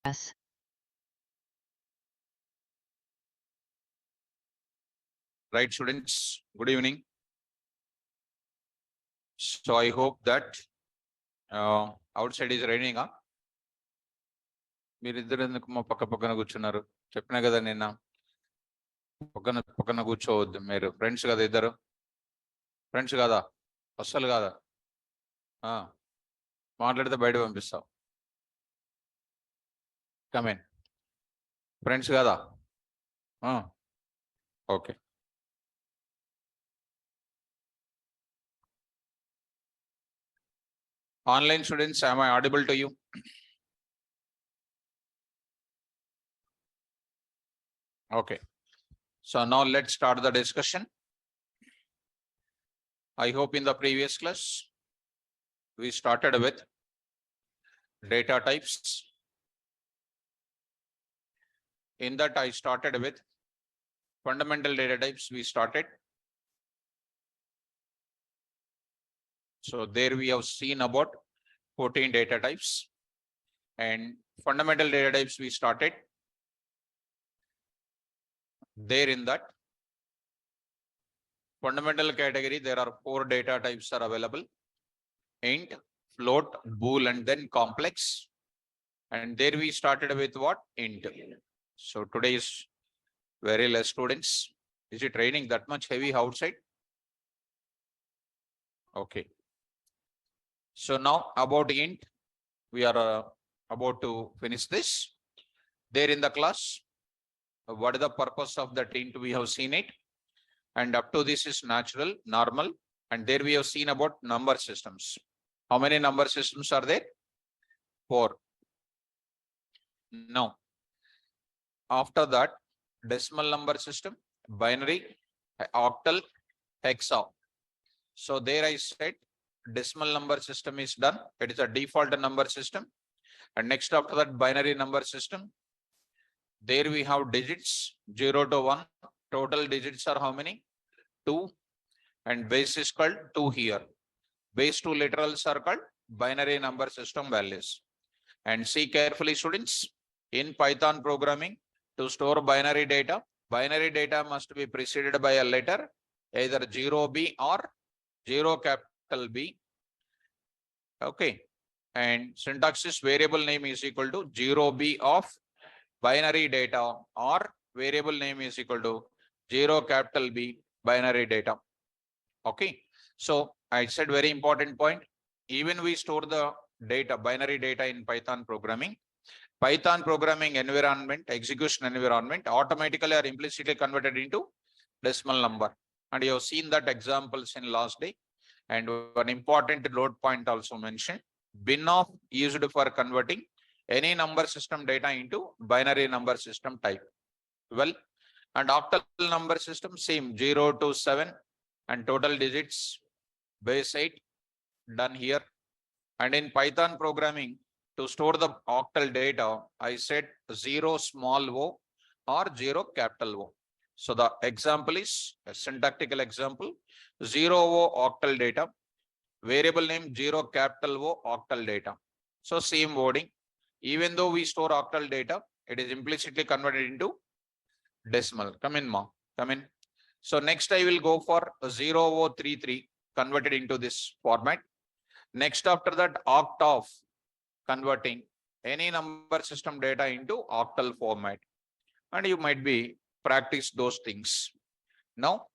Yes. Right, students, good evening. So I hope that outside is raining. మీరిద్దరు ఎందుకు మా పక్క పక్కన కూర్చున్నారు? చెప్పినా కదా నిన్న పక్కన పక్కన కూర్చోవద్దు. మీరు ఫ్రెండ్స్ కదా, ఇద్దరు ఫ్రెండ్స్ కాదా? అస్సలు కాదా? మాట్లాడితే బయట పంపిస్తావు. కమేన్, ఫ్రెండ్స్ కాదా? Okay. Online students, am I audible to you? Okay. So now let's start the discussion. I hope in the previous class, we started with data types. In that, I started with fundamental data types. We started. So there we have seen about 14 data types, and fundamental data types we started. There in that fundamental category, there are 4 data types are available: int, float, bool, and then complex. And there we started with what? Int. So today is very less students. Is it raining that much heavy outside? Okay. So now about int, we are about to finish this. There in the class, what is the purpose of that int? We have seen it. And up to this is natural, normal. And there we have seen about number systems. How many number systems are there? 4. Now, after that, decimal number system, binary, octal, hexa. So there I said decimal number system is done. It is a default number system. And next after that, binary number system. There we have digits 0 to 1. Total digits are how many? 2. And base is called 2 here. Base 2 literals are called binary number system values. And see carefully, students, in Python programming, to store binary data must be preceded by a letter, either 0B or 0 capital B. Okay. And syntax is variable name is equal to 0B of binary data, or variable name is equal to 0 capital B binary data. Okay. So I said very important point. Even we store the data, binary data in Python programming environment, execution environment, automatically or implicitly converted into decimal number. And you have seen that examples in last day. And one important load point also mentioned, binoff used for converting any number system data into binary number system type. Well, and octal number system, same 0 to 7 and total digits base 8 done here. And in Python programming, to store the octal data, I said 0 small o or 0 capital O. So the example is a syntactical example, 0O octal data, variable name 0 capital O octal data. So same wording, even though we store octal data, it is implicitly converted into decimal. Come in, ma, come in. So next I will go for 0033 converted into this format. Next after that, octof, converting any number system data into octal format. And you might be practice those things. Now,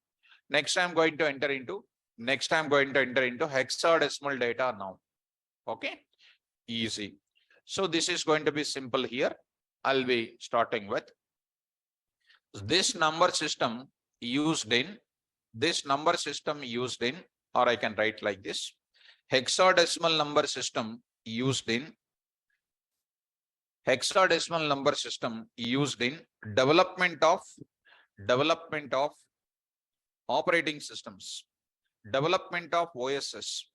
next I'm going to enter into hexadecimal data now. Okay, easy. So this is going to be simple here. I'll be starting with this number system used in, or I can write like this, hexadecimal number system used in development of operating systems, development of OSs.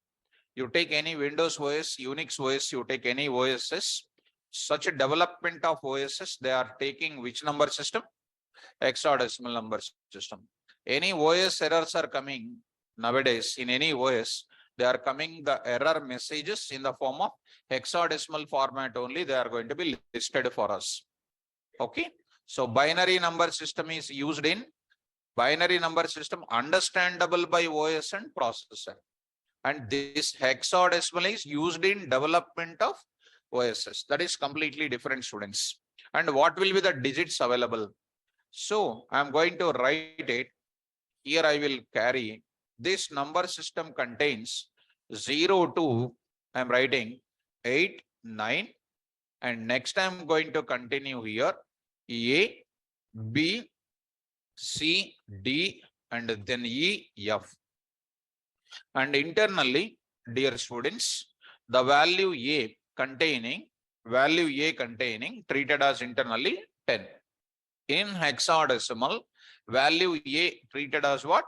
You take any Windows OS, Unix OS, you take any OSs, such a development of OSs, they are taking which number system? Hexadecimal number system. Any OS errors are coming nowadays in any OS, they are coming the error messages in the form of hexadecimal format only. They are going to be listed for us. Okay. So binary number system is used in binary number system understandable by OS and processor. And this hexadecimal is used in development of OSs. That is completely different, students. And what will be the digits available? So I'm going to write it. Here I will carry this number system contains 0 to I'm writing 8, 9, and next I'm going to continue here A, B, C, D, and then E, F. And internally, dear students, the value A containing treated as internally 10. In hexadecimal, value A treated as what?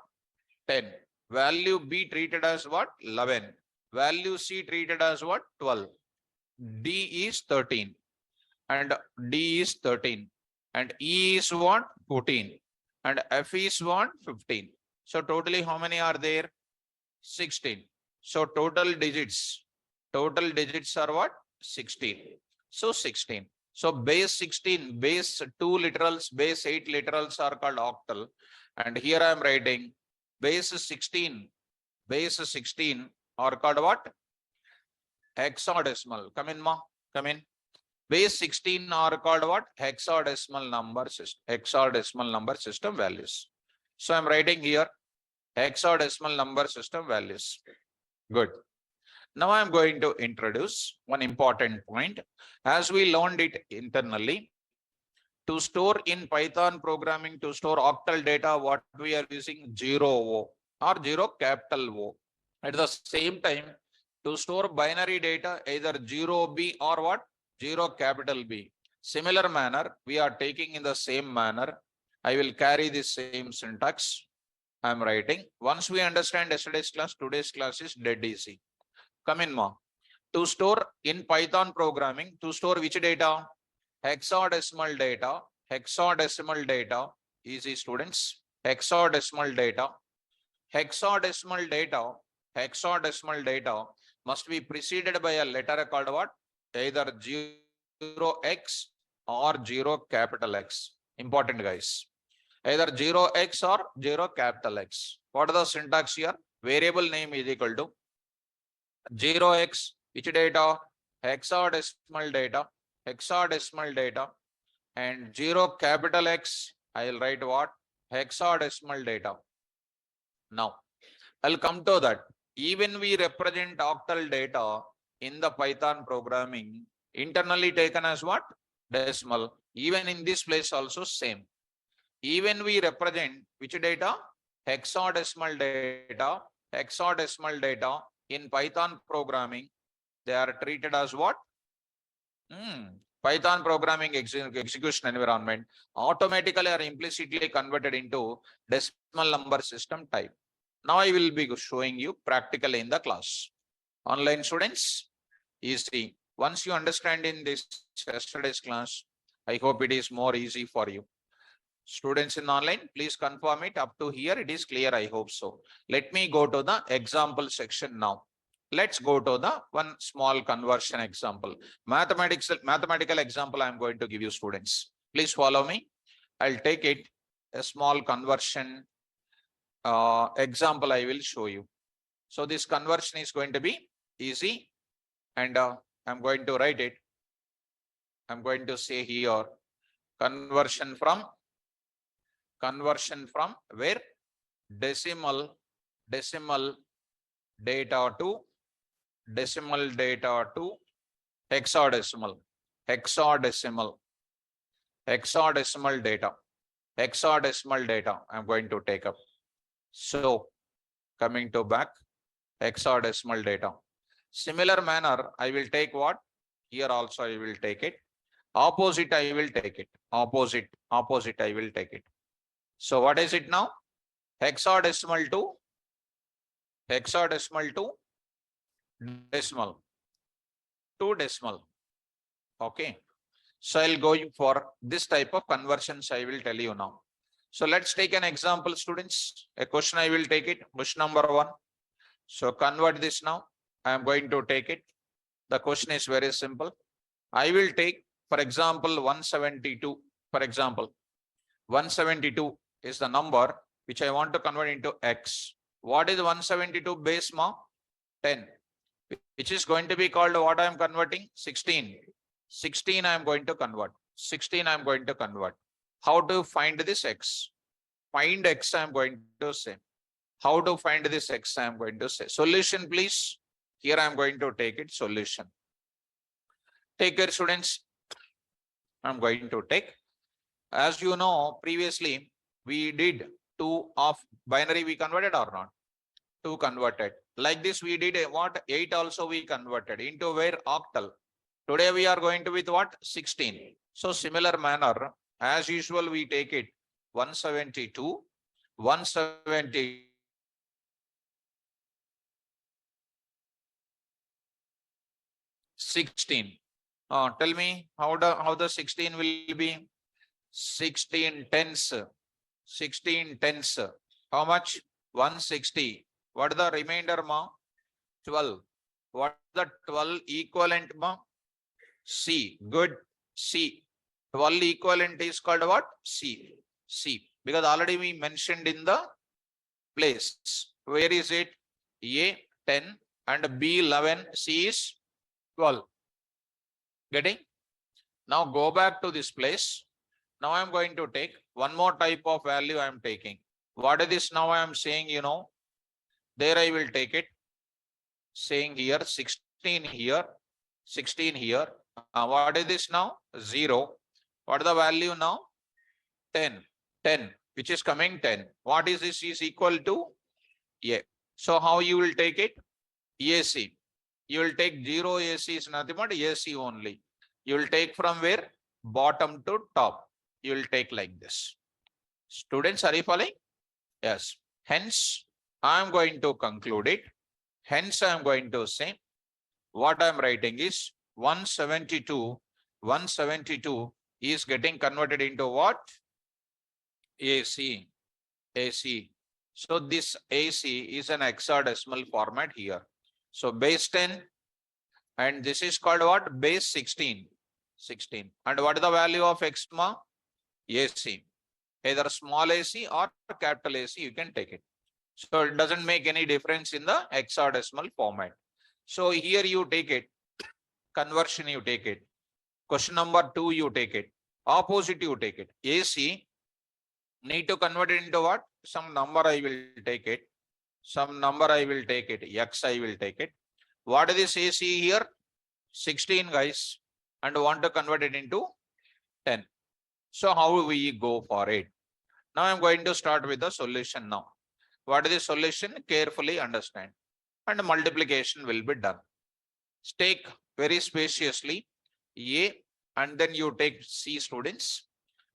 10. Value B treated as what? 11. Value C treated as what? 12. D is 13. And D is 13. And E is what? 14. And F is what? 15. So totally how many are there? 16. So total digits are what? 16. So 16. So base 16, base 2 literals, base 8 literals are called octal. And here I am writing base 16 are called what? Hexadecimal. Come in, ma. Come in. Base 16 are called what? Hexadecimal number system values. So I'm writing here hexadecimal number system values. Good. Now I'm going to introduce one important point. As we learned it internally, to store in Python programming, to store octal data, what we are using 0O or 0 capital O. At the same time, to store binary data, either 0B or what? 0 capital B. Similar manner, we are taking in the same manner. I will carry the same syntax. I am writing. Once we understand yesterday's class, today's class is dead easy. Come in, ma. To store in Python programming, to store which data? Hexadecimal data. Easy, students. Hexadecimal data must be preceded by a letter called what? Either 0x or 0 capital X. Important, guys. Either 0x or 0 capital X. What are the syntax here? Variable name is equal to 0x, which data? Hexadecimal data. And 0 capital X, I will write what? Hexadecimal data. Now, I'll come to that. Even we represent octal data in the Python programming, internally taken as what? Decimal. Even in this place also same. Even we represent which data? Hexadecimal data in Python programming, they are treated as what? Python programming execution environment automatically or implicitly converted into decimal number system type. Now I will be showing you practically in the class. Online students, easy. Once you understand in this yesterday's class, I hope it is more easy for you. Students in online, please confirm it. Up to here, it is clear. I hope so. Let me go to the example section now. Let's go to the one small conversion example. Mathematical example I am going to give you, students. Please follow me. I'll take it a small conversion example I will show you. So this conversion is going to be easy, and I'm going to write it. I'm going to say here conversion from where? Decimal data to hexadecimal data I'm going to take up. So coming to back, hexadecimal data. Similar manner, I will take what? Here also I will take it. Opposite I will take it. Opposite I will take it. So what is it now? Hexadecimal to decimal. Okay. So I'll go for this type of conversions I will tell you now. So let's take an example, students. A question I will take it. Question number 1. So convert this now. I am going to take it. The question is very simple. I will take, for example, 172. For example, 172 is the number which I want to convert into x. What is 172 base ma? 10. Which is going to be called what I am converting? 16. 16 I am going to convert. 16 I am going to convert. How to find this x? Find x I am going to say. How to find this x I am going to say. Solution please. Here I am going to take it solution. Take care students. I am going to take. As you know, previously we did 2 of binary we converted or not? 2 converted. Like this we did what? 8 also we converted into where? Octal. Today we are going to with what? 16. So similar manner, as usual we take it 172, 170. Sixteen. Tell me how the 16 will be? 16 tens. 16 tens. How much? 160. What the remainder ma? 12. What the 12 equivalent ma? C. Good. C. 12 equivalent is called what? C. C. Because already we mentioned in the place. Where is it? A 10 and B 11. C is 12. Getting? Now go back to this place. Now I am going to take one more type of value I am taking. What is this now I am saying, you know? There I will take it. Saying here 16 here, 16 here. What is this now? 0. What is the value now? 10. 10, which is coming 10. What is this is equal to A. So how you will take it? AC. You will take 0 AC is nothing but AC only. You will take from where? Bottom to top. You will take like this. Students, are you following? Yes. Hence, I am going to conclude it. Hence, I am going to say what I am writing is 172. 172 is getting converted into what? AC. AC. So this AC is an hexadecimal format here. So base 10 and this is called what? Base 16. 16. And what is the value of x ma? AC. Either small AC or capital AC, you can take it. So it doesn't make any difference in the hexadecimal format. So here you take it. Conversion you take it. Question number 2 you take it. Opposite you take it. AC need to convert it into what? Some number I will take it. Some number I will take it. X I will take it. What is this AC here? 16 guys. And want to convert it into 10. So how we go for it? Now I'm going to start with the solution now. What is the solution? Carefully understand. And multiplication will be done. Take very spaciously A and then you take C students.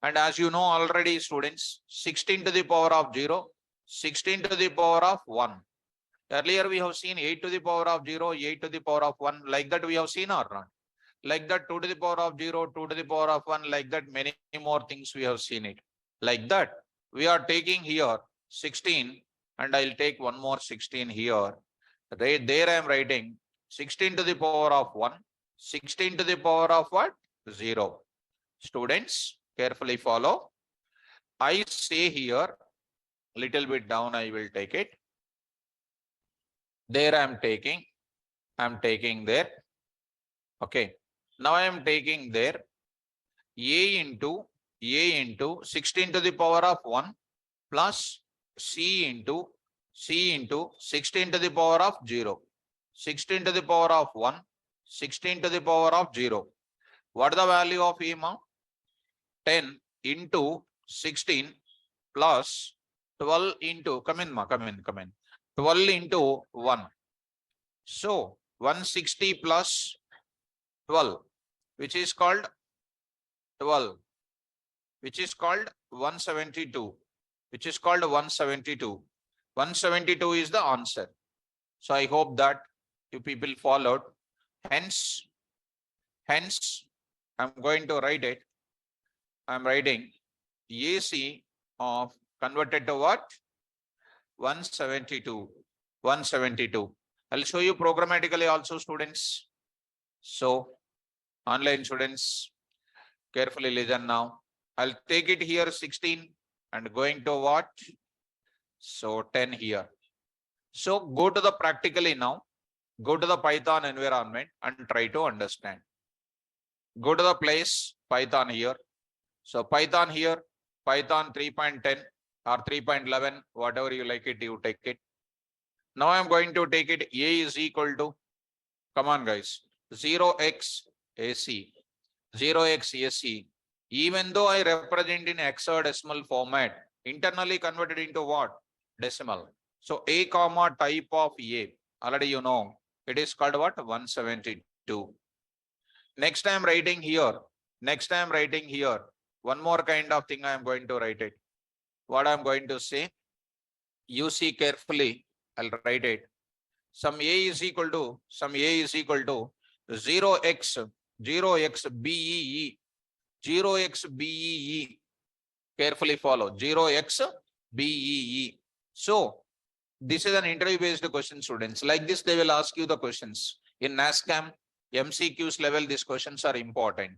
And as you know already students, 16 to the power of 0, 16 to the power of 1. Earlier we have seen 8 to the power of 0, 8 to the power of 1. Like that we have seen or not? Like that 2 to the power of 0, 2 to the power of 1. Like that many more things we have seen it. Like that we are taking here 16 and I'll take one more 16 here. There I am writing 16 to the power of 1, 16 to the power of what? 0. Students, carefully follow. I say here, little bit down I will take it. There I am taking there. Okay. Now I am taking there A into 16 to the power of 1 plus C into 16 to the power of 0. 16 to the power of 1, 16 to the power of 0. What is the value of E ma? 10 into 16 plus 12 into, come in. 12 into 1. So 160 plus 12, which is called 12, which is called 172, which is called 172. 172 is the answer. So I hope that you people followed. Hence, I'm going to write it. I'm writing AC of converted to what? 172. 172. I'll show you programmatically also, students. So, online students, carefully listen now. I'll take it here 16 and going to what? So 10 here. So go to the practically now. Go to the Python environment and try to understand. Go to the place Python here. So Python here, Python 3.10 or 3.11, whatever you like it, you take it. Now I'm going to take it. A is equal to, come on guys, 0x AC. 0x AC. Even though I represent in hexadecimal format, internally converted into what? Decimal. So A comma type of A, already you know, it is called what? 172. Next I am writing here. Next I am writing here. One more kind of thing I am going to write it. What I am going to say, you see carefully, I'll write it. Some A is equal to 0x BEE. 0x BEE. Carefully follow 0x BEE. So this is an interview based question, students. Like this, they will ask you the questions. In NASCAM, MCQs level, these questions are important.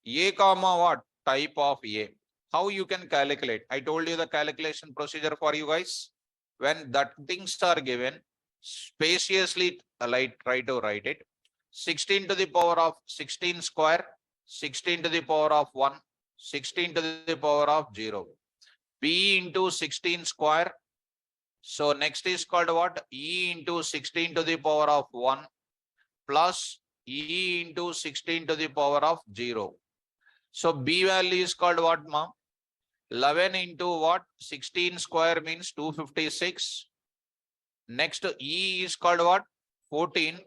A comma what? Type of A. How you can calculate? I told you the calculation procedure for you guys. When that things are given, spaciously try to write it. 16 to the power of 16 square, 16 to the power of 1, 16 to the power of 0. B into 16 square. So next is called what? E into 16 to the power of 1 plus E into 16 to the power of 0. So B value is called what, ma'am? 11 into what? 16 square means 256. Next E is called what? 14.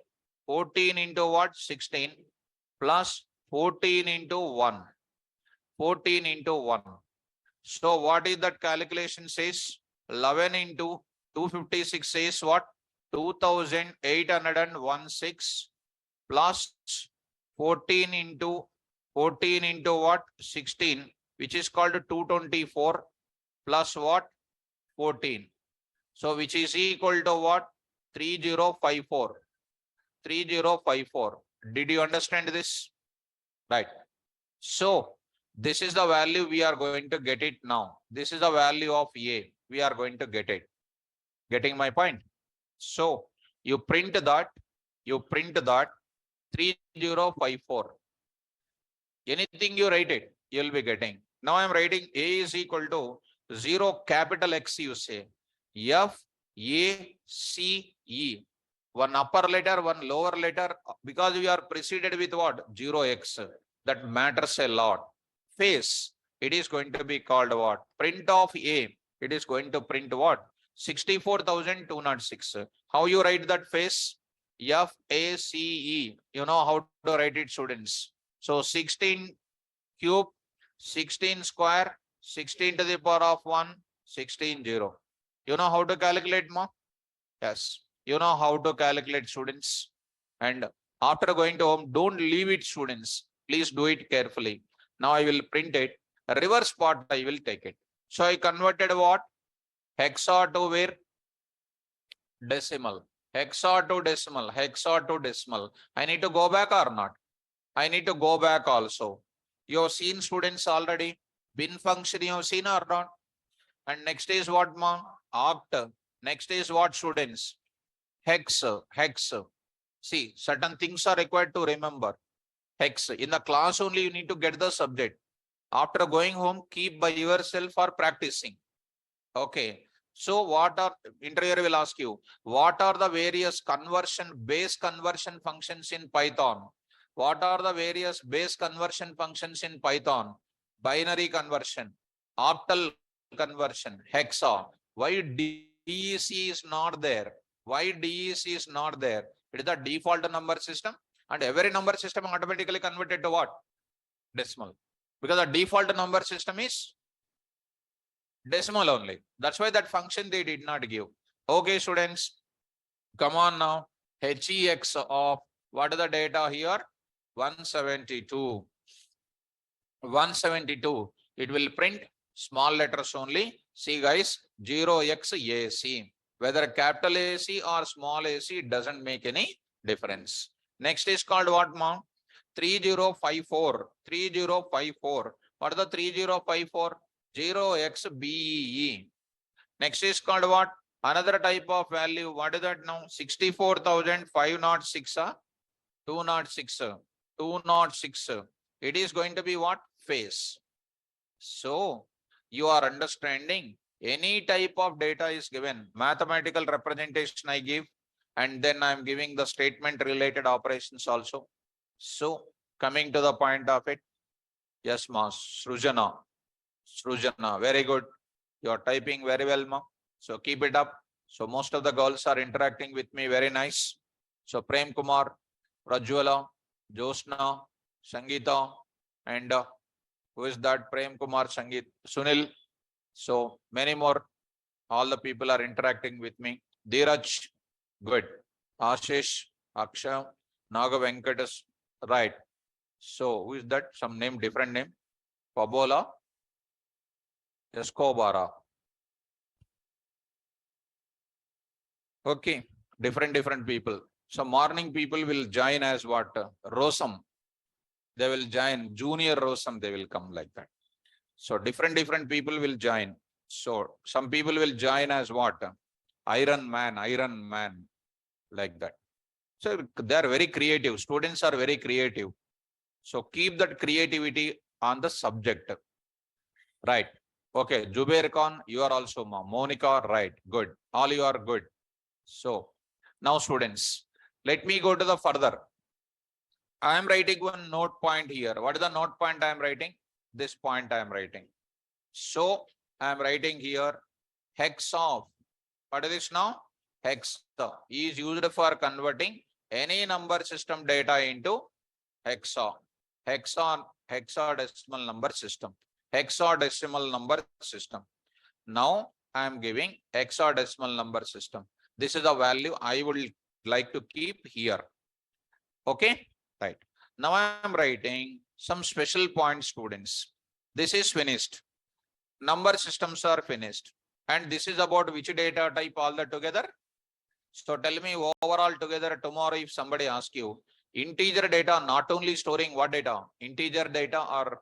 14 into what? 16 plus 14 into 1. 14 into 1. So what is that calculation says? 11 into 256 says what? 2816 plus 14 into what? 16, which is called 224 plus what? 14. So which is equal to what? 3054. 3054. Did you understand this? Right. So this is the value we are going to get it now. This is the value of A. We are going to get it. Getting my point? So you print that 3054. Anything you write it, you'll be getting. Now I'm writing A is equal to 0 capital X, you say. F, A, C, E. One upper letter, one lower letter, because we are preceded with what? 0x. That matters a lot. Face, it is going to be called what? Print of A, it is going to print what? 64,206. How you write that face? FACE. You know how to write it, students. So 16 cube, 16 square, 16 to the power of 1, 16 0. You know how to calculate, ma? Yes. You know how to calculate, students. And after going to home, don't leave it, students. Please do it carefully. Now I will print it. Reverse part, I will take it. So I converted what? Hexa to where? Decimal. Hexa to decimal. Hexa to decimal. I need to go back or not? I need to go back also. You have seen, students, already. Bin function you have seen or not? And next is what, ma? Oct. Next is what, students? Hex. Hex. See, certain things are required to remember. Hex. In the class only you need to get the subject. After going home, keep by yourself or practicing. Okay. So what are, interviewer will ask you, what are the various base conversion functions in Python? What are the various base conversion functions in Python? Binary conversion, octal conversion, hexa. Why DEC is not there? Why DEC is not there? It is the default number system, and every number system automatically converted to what? Decimal. Because the default number system is decimal only. That's why that function they did not give. Okay, students, come on now. HEX of what is the data here? 172. 172. It will print small letters only. See guys, 0x AC. Whether capital AC or small AC, it doesn't make any difference. Next is called what, ma'am? 3054. 3054. What is the 3054? 0xBEE. Next is called what? Another type of value. What is that now? 64,506. 206. 206. It is going to be what? Phase. So you are understanding, any type of data is given, mathematical representation I give, and then I am giving the statement related operations also. So coming to the point of it, yes, ma, Srujana, very good. You are typing very well, ma. So keep it up. So most of the girls are interacting with me, very nice. So Prem Kumar, Rajwala, Josna, Sangeeta, and who is that? Prem Kumar, Sangeet, Sunil. So many more. All the people are interacting with me. Dheeraj, good. Ashish, Akshay, Naga Venkatas, right. So who is that? Some name, different name. Pabola, Escobara. Okay, different people. So morning people will join as what? Rosam. They will join junior Rosam. They will come like that. So different people will join. So some people will join as what? Iron Man, like that. So they are very creative. Students are very creative. So keep that creativity on the subject. Right. Okay. Jubair Khan, you are also Monica, right. Good. All you are good. So now students, let me go to the further. I am writing one note point here. What is the note point I am writing? This point I am writing. So I am writing here hex of, what is this now? Hex is used for converting any number system data into hexadecimal number system. Hexadecimal number system. Now I am giving hexadecimal number system. This is the value I would like to keep here. Okay, right. Now I am writing some special points, students. This is finished. Number systems are finished. And this is about which data type all that together? So tell me overall together tomorrow if somebody asks you, integer data not only storing what data? Integer data or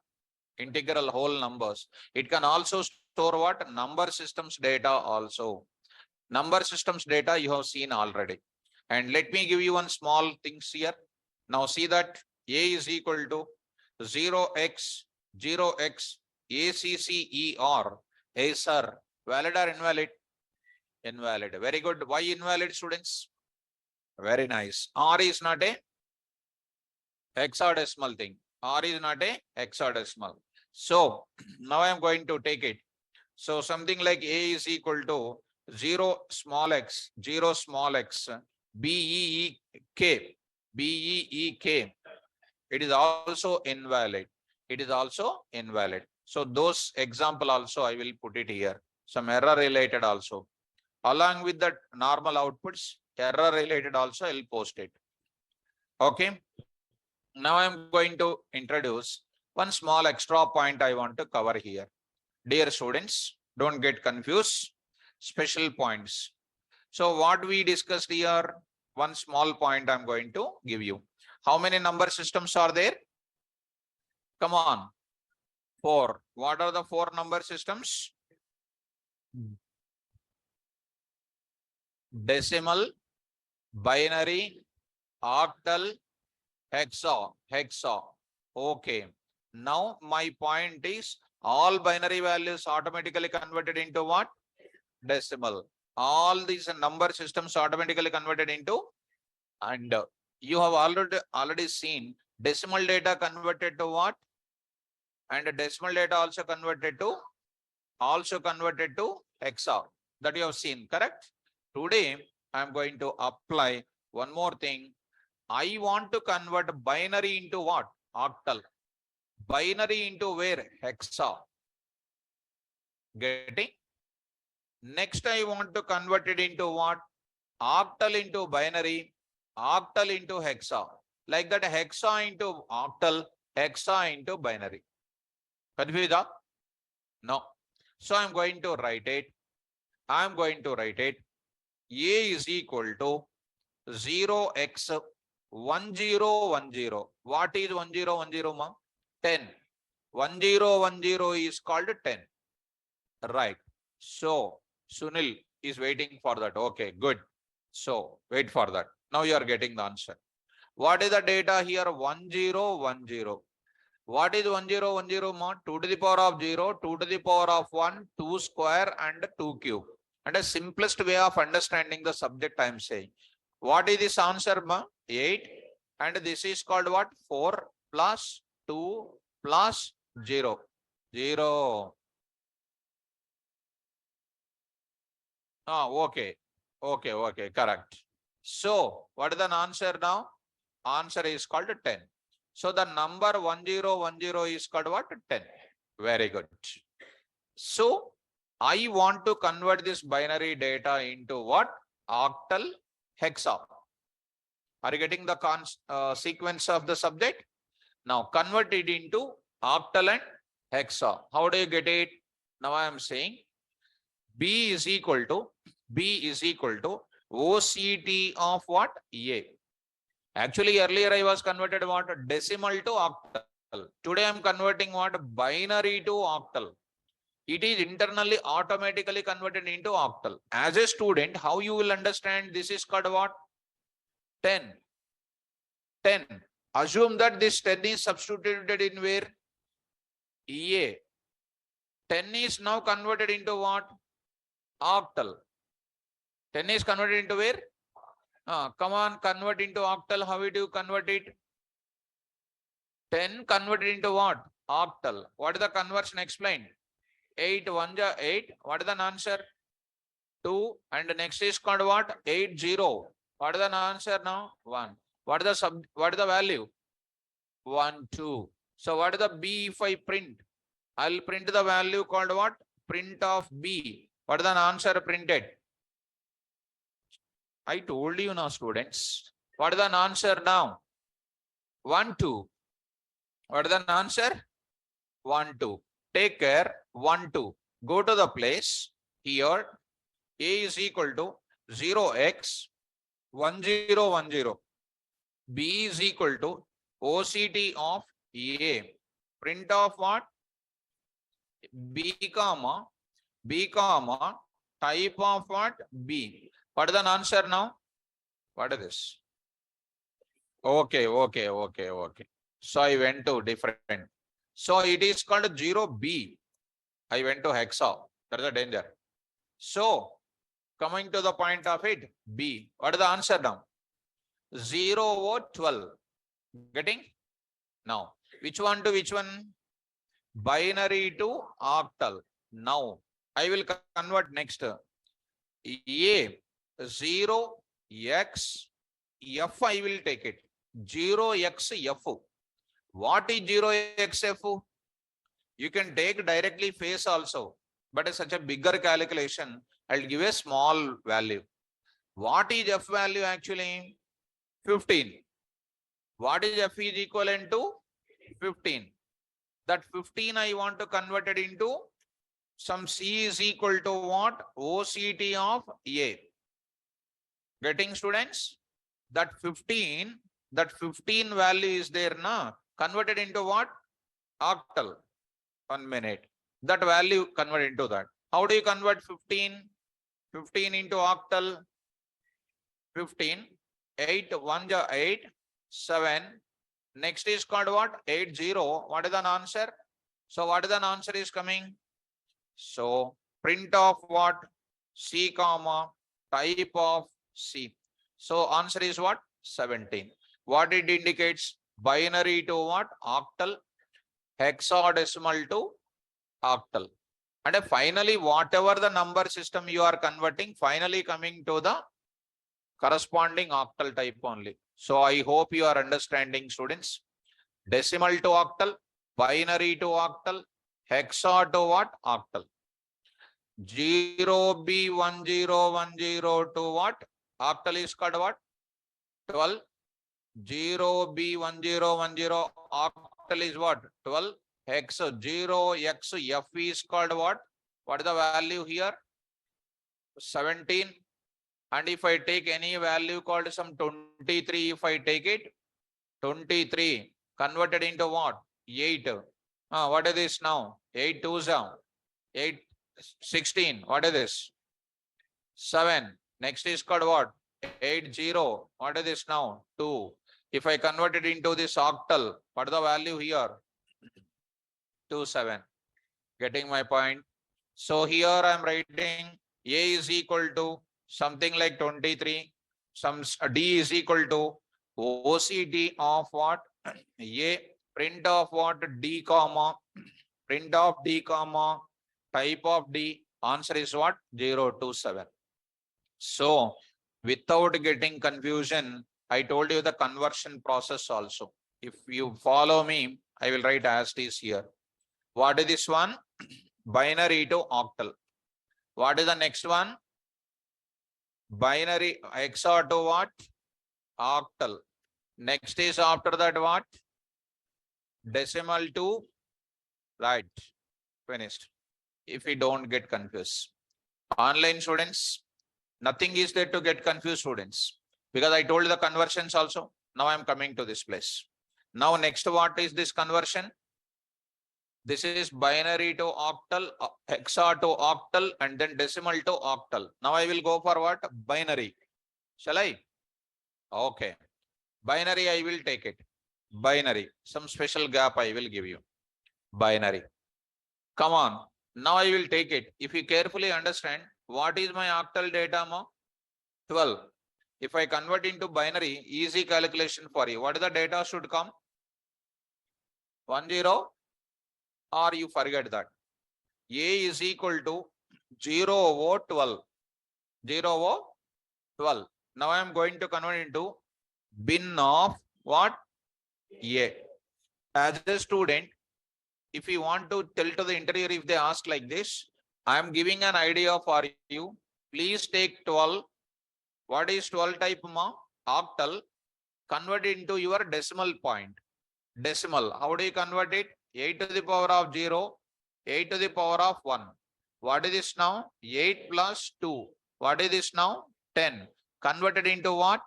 integral whole numbers. It can also store what? Number systems data also. Number systems data you have seen already. And let me give you one small things here. Now see that A is equal to 0x ACCER. Hey sir, valid or invalid? Invalid. Very good. Why invalid, students? Very nice. R is not a hexadecimal thing. R is not a hexadecimal. So now I am going to take it. So something like A is equal to 0 small x, BEEK. It is also invalid. It is also invalid. So those example also I will put it here. Some error related also. Along with the normal outputs, error related also I will post it. Okay. Now I am going to introduce one small extra point I want to cover here. Dear students, don't get confused. Special points. So what we discussed here, one small point I'm going to give you. How many number systems are there? Come on. 4. What are the 4 number systems? Decimal, binary, octal, hexa. Okay. Now my point is all binary values automatically converted into what? Decimal. All these number systems automatically converted into, and you have already seen decimal data converted to what? And decimal data also converted to hexa. That you have seen, correct? Today I am going to apply one more thing. I want to convert binary into what? Octal. Binary into where? Hexa. Getting? Next I want to convert it into what? Octal into binary, octal into hexa. Like that, hexa into octal, hexa into binary. Confused? No. So I'm going to write it. A is equal to 0x1010. What is 1010, ma? 10. 1010 is called 10. Right. So Sunil is waiting for that. Okay, good. So wait for that. Now you are getting the answer. What is the data here? 1010. What is 1010, ma? 2 to the power of 0, 2 to the power of 1, 2 square and 2 cube. And a simplest way of understanding the subject I am saying. What is this answer, ma? 8. And this is called what? 4 plus 2 plus 0. 0. Okay. Okay, correct. So what is the answer now? Answer is called 10. So the number 1010 is called what? 10. Very good. So I want to convert this binary data into what? Octal, hexa. Are you getting the sequence of the subject? Now convert it into octal and hexa. How do you get it? Now I am saying B is equal to OCT of what? A. Actually, earlier I was converted what? Decimal to octal. Today I am converting what? Binary to octal. It is internally automatically converted into octal. As a student, how you will understand this is called what? 10. 10. Assume that this 10 is substituted in where? A. 10 is now converted into what? Octal. 10 is converted into where? Come on, convert into octal. How do you convert it? 10 converted into what? Octal. What is the conversion? Explain. 8 1 ja 8. What is the answer? 2. And next is called what? 8 0. What is the answer now? 1. What is the value? 1 2. So what is the B if I print? I'll print the value called what? Print of B. What is the answer printed? I told you now, students. What is the answer now? 1 2. What is the answer? 1 2. Take care. 1 2. Go to the place. Here A is equal to 0x1010. B is equal to OCT of A. Print of what? B comma type of what? B. What is the answer now? What is this? Okay. So I went to different. So it is called 0B. I went to hexa. That is a danger. So coming to the point of it, B. What is the answer now? 0 or 12. Getting? Now, which one to which one? Binary to octal. Now, I will convert next. A 0 x f I will take it. 0 x f. What is 0 x f? You can take directly face also, but it's such a bigger calculation. I'll give a small value. What is f value actually? 15. What is f is equivalent to? 15. That 15 I want to convert it into some C is equal to what? OCT of A. Getting, students? That 15 value is there na? Converted into what? Octal. 1 minute. That value convert into that. How do you convert 15? 15 into octal. 15. 8 1 ja 8. 7. Next is called what? 8 0. What is the answer? So what is the answer is coming? So print of what? C comma type of C. So answer is what? 17. What it indicates? Binary to what? Octal. Hexadecimal to octal. And finally, whatever the number system you are converting, finally coming to the corresponding octal type only. So I hope you are understanding, students. Decimal to octal, binary to octal, hexa to what? Octal. 0B1010 to what? Octal is called what? 12. 0B1010 octal is what? 12. Hex 0xf is called what? What is the value here? 17. And if I take any value called some 23, if I take it, 23 converted into what? 8. What is this now? 8 2s are 8 16. What is this? 7. Next is called what? 8 0. What is this now? 2. If I convert it into this octal, what is the value here? 2 7. Getting my point? So here I am writing A is equal to something like 23. Some D is equal to OCD of what? A print of what? D comma print of D comma type of D. Answer is what? 0 2 7. So without getting confusion, I told you the conversion process also. If you follow me, I will write as it is here. What is this one? Binary to octal. What is the next one? Binary XOR to what? Octal. Next is after that what? Decimal to right. Finished. If we don't get confused. Online students, nothing is there to get confused, students. Because I told you the conversions also. Now I am coming to this place. Now next what is this conversion? This is binary to octal, XOR to octal, and then decimal to octal. Now I will go for what? Binary. Shall I? Okay. Binary, I will take it. Binary. Some special gap I will give you. Binary. Come on. Now I will take it. If you carefully understand, what is my octal data, ma? 12. If I convert into binary, easy calculation for you. What is the data should come? 10, or you forget that. A is equal to 0 over 12. 0 over 12. Now I am going to convert into bin of what? A. As a student, if you want to tell to the interviewer, if they ask like this, I am giving an idea for you. Please take 12. What is 12 type, ma? Octal. Convert into your decimal point. Decimal. How do you convert it? 8 to the power of 0, 8 to the power of 1. What is this now? 8 plus 2. What is this now? 10. Converted into what?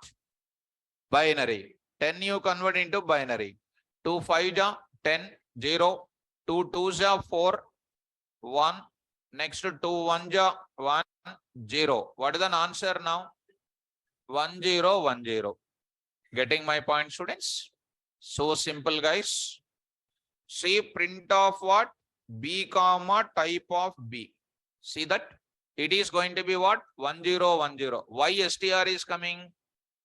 Binary. 10 you convert into binary. 2 5 ja 10, 0. 2 2 ja 4, 1. Next 2 1 ja 1, 0. What is the answer now? 1 0 1 0. Getting my point, students? So simple, guys. See, print of what? B comma type of B. See that? It is going to be what? 1 0 1 0. Why str is coming?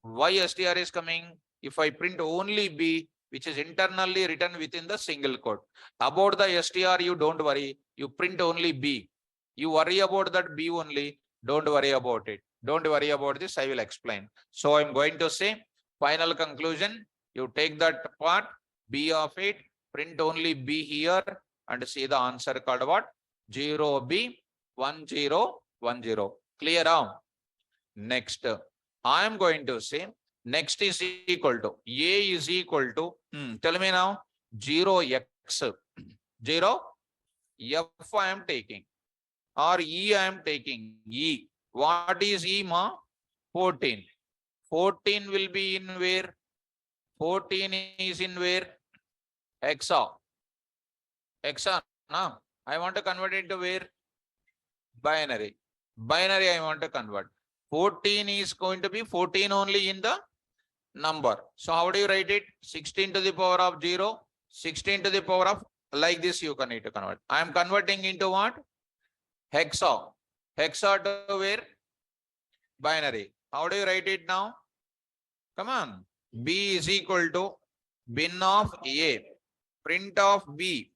Why str is coming? If I print only B, which is internally written within the single quote. About the str, you don't worry. You print only B. You worry about that B only. Don't worry about it. Don't worry about this. I will explain. So I'm going to say final conclusion. You take that part, B of it, print only B here, and see the answer called what? 0B 1 0 1 0. Clear now? Next, I am going to say next is equal to A is equal to tell me now 0x 0 F I am taking or E I am taking E. What is E, ma? 14. 14 will be in where? 14 is in where? Hexa. Hexa, no? I want to convert it to where? Binary. Binary I want to convert. 14 is going to be 14 only in the number. So how do you write it? 16 to the power of 0, 16 to the power of, like this you can need to convert. I am converting into what? Hexa. Hexa to where? Binary. How do you write it now? Come on. B is equal to bin of A. Print of B.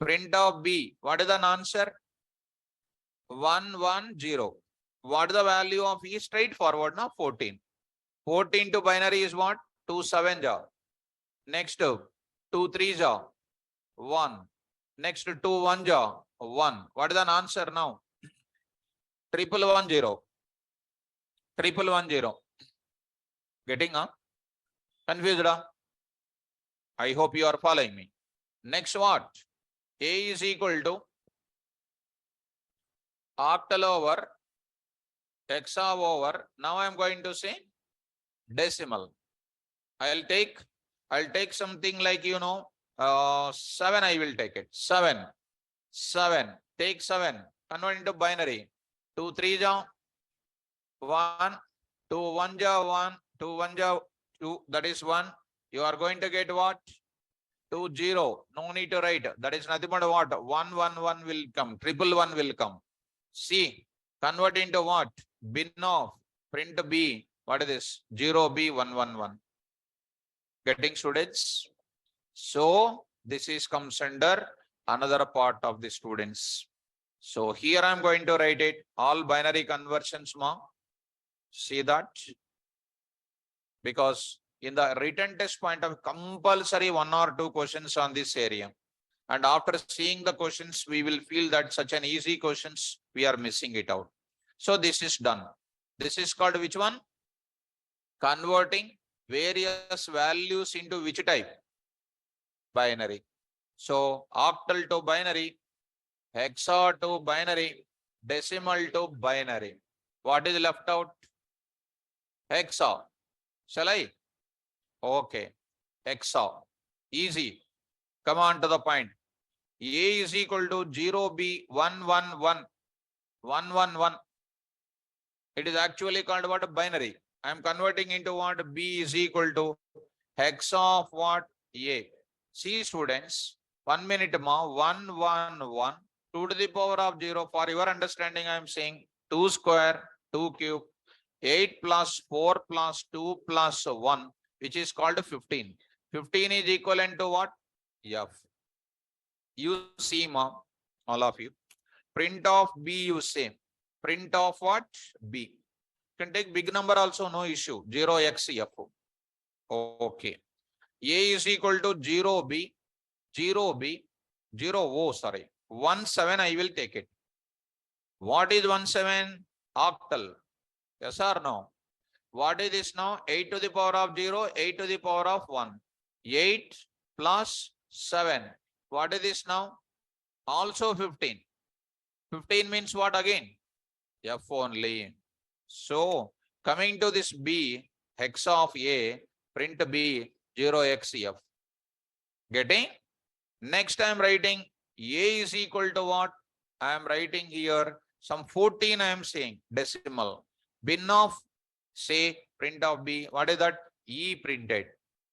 Print of B. What is the answer? 1 1 0. What is the value of E? Straightforward now. 14. 14 to binary is what? 2 7 ja. Next 2 3 ja. 1. Next 2 1 ja. 1. What is the answer now? 1110. 1110. Getting confused? I hope you are following me. Next what? A is equal to octal over hexa over. Now I am going to say decimal. I'll take something like, 7 I will take it. 7. Take 7. Convert into binary. 2 3 ja 1. 2 1 ja 1. 2 1 ja 2. That is 1. You are going to get what? 2 0. No need to write. That is nothing but what? 1 1 1 will come. Triple 1 will come. C. Convert into what? Bin of. Print B. What is this? 0B 1 1 1. Getting, students? So this is comes under another part of the students. So here I am going to write it all binary conversions, ma. See that? Because in the written test point of compulsory 1 or 2 questions on this area. And after seeing the questions, we will feel that such an easy questions, we are missing it out. So this is done. This is called which one? Converting various values into which type? Binary. So octal to binary, hexa to binary, decimal to binary. What is left out? Hexa. Shall I? Okay. Hexa. Easy. Come on to the point. A is equal to 0B 111. 111. It is actually called what? Binary. I am converting into what? B is equal to hexa of what? A. See, students, 1 minute more. 111. 2 to the power of 0. For your understanding, I am saying 2 square, 2 cube, 8 plus 4 plus 2 plus 1, which is called 15. 15 is equivalent to what? F. You see, mom, all of you. Print of B, you say. Print of what? B. You can take big number also, no issue. 0xf. Okay. A is equal to 0B, 0B, 0, sorry. 1 7, I will take it. What is 1 7? Octal. Yes or no? What is this now? 8 to the power of 0, 8 to the power of 1. 8 plus 7. What is this now? Also 15. 15 means what again? F only. So coming to this B, hexa of A, print B, 0xf. Getting? Next I am writing A is equal to what? I am writing here some 14 I am saying decimal. Bin of, say, print of B. What is that? E printed.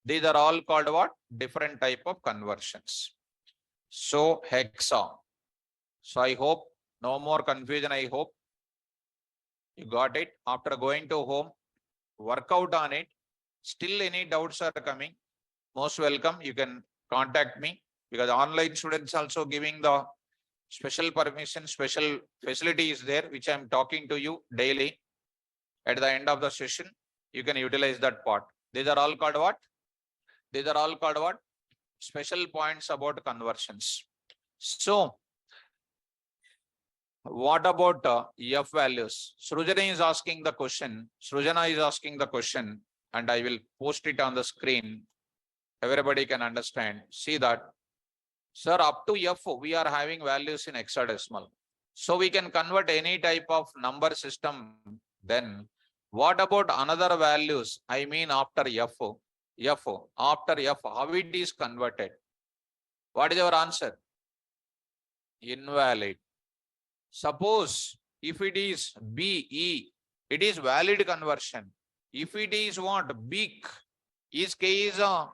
These are all called what? Different type of conversions. So hexa. So I hope no more confusion. I hope you got it. After going to home, work out on it. Still any doubts are coming, most welcome. You can contact me, because online students also giving the special permission, special facility is there, which I am talking to you daily. At the end of the session, you can utilize that part. These are all called what? These are all called what? Special points about conversions. So what about F values? Srujana is asking the question. Srujana is asking the question, and I will post it on the screen. Everybody can understand. See that. Sir, up to F, we are having values in hexadecimal. So we can convert any type of number system. Then what about another values? I mean after F, after F, how it is converted? What is your answer? Invalid. Suppose if it is BE, it is valid conversion. If it is what? Big, is K is a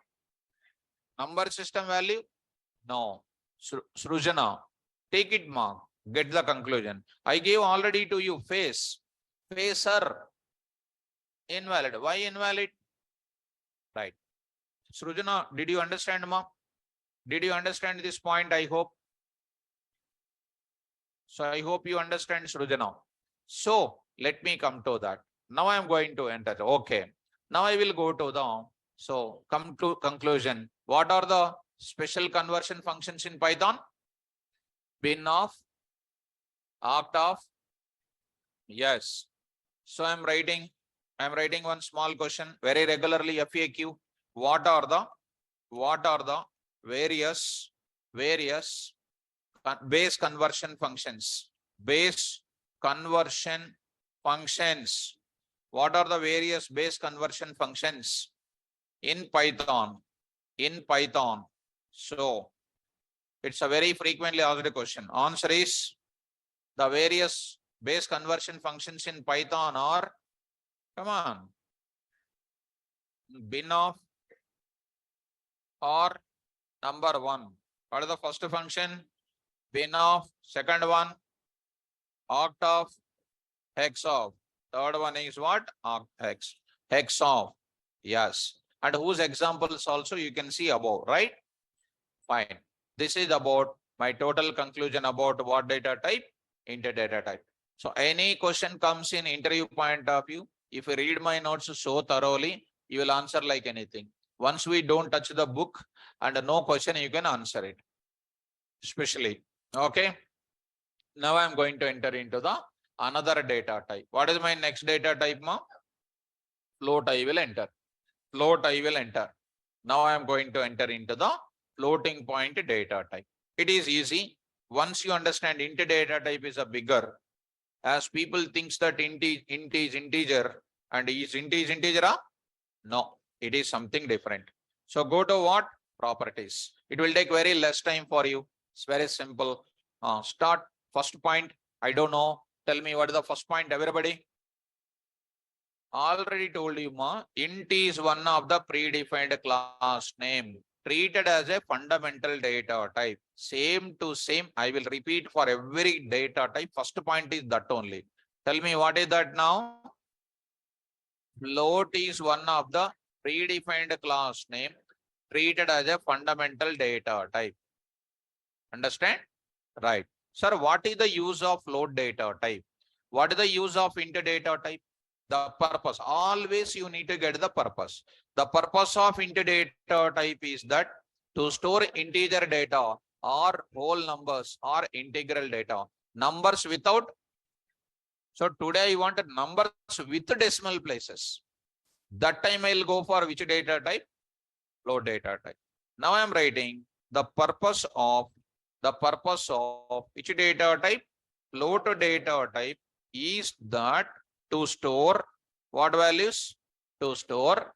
number system value? No. Srujana, take it, mark. Get the conclusion. I gave already to you face. Facer. Invalid. Why invalid? Right. Srujana, did you understand, ma? Did you understand this point? I hope. So I hope you understand, Srujana. So let me come to that. Now I am going to enter. Okay. Now I will go to the, so come to conclusion. What are the special conversion functions in Python? Bin of, oct of. Yes. So I'm writing one small question very regularly, FAQ. What are the various base conversion functions? Base conversion functions. What are the various base conversion functions in Python? In Python. So it's a very frequently asked question. Answer is the various base conversion functions in Python are, come on, bin of or number one. What is the first function? Bin of. Second one, oct of, hex of. Third one is what? Oct hex. Hex of. Yes. And whose examples also you can see above, right? Fine. This is about my total conclusion about what data type? Int data type. So any question comes in interview point of view, if you read my notes so thoroughly, you will answer like anything. Once we don't touch the book and no question, you can answer it. Especially. Okay. Now I'm going to enter into the another data type. What is my next data type, ma? Float I will enter. Float I will enter. Now I am going to enter into the floating point data type. It is easy. Once you understand int data type is a bigger, as people thinks that int is integer and is integer? No, it is something different. So go to what? Properties. It will take very less time for you. It's very simple. Start first point. I don't know. Tell me what is the first point, everybody? Already told you, ma. Int is one of the predefined class name, treated as a fundamental data type. Same to same. I will repeat for every data type. First point is that only. Tell me what is that now? Float is one of the predefined class name, treated as a fundamental data type. Understand? Right. Sir, what is the use of float data type? What is the use of int data type? The purpose. Always you need to get the purpose. The purpose of int data type is that to store integer data or whole numbers or integral data. Numbers without. So today I want numbers with decimal places. That time I'll go for which data type? Float data type. Now I'm writing the purpose of which data type? Float data type is that to store what values? To store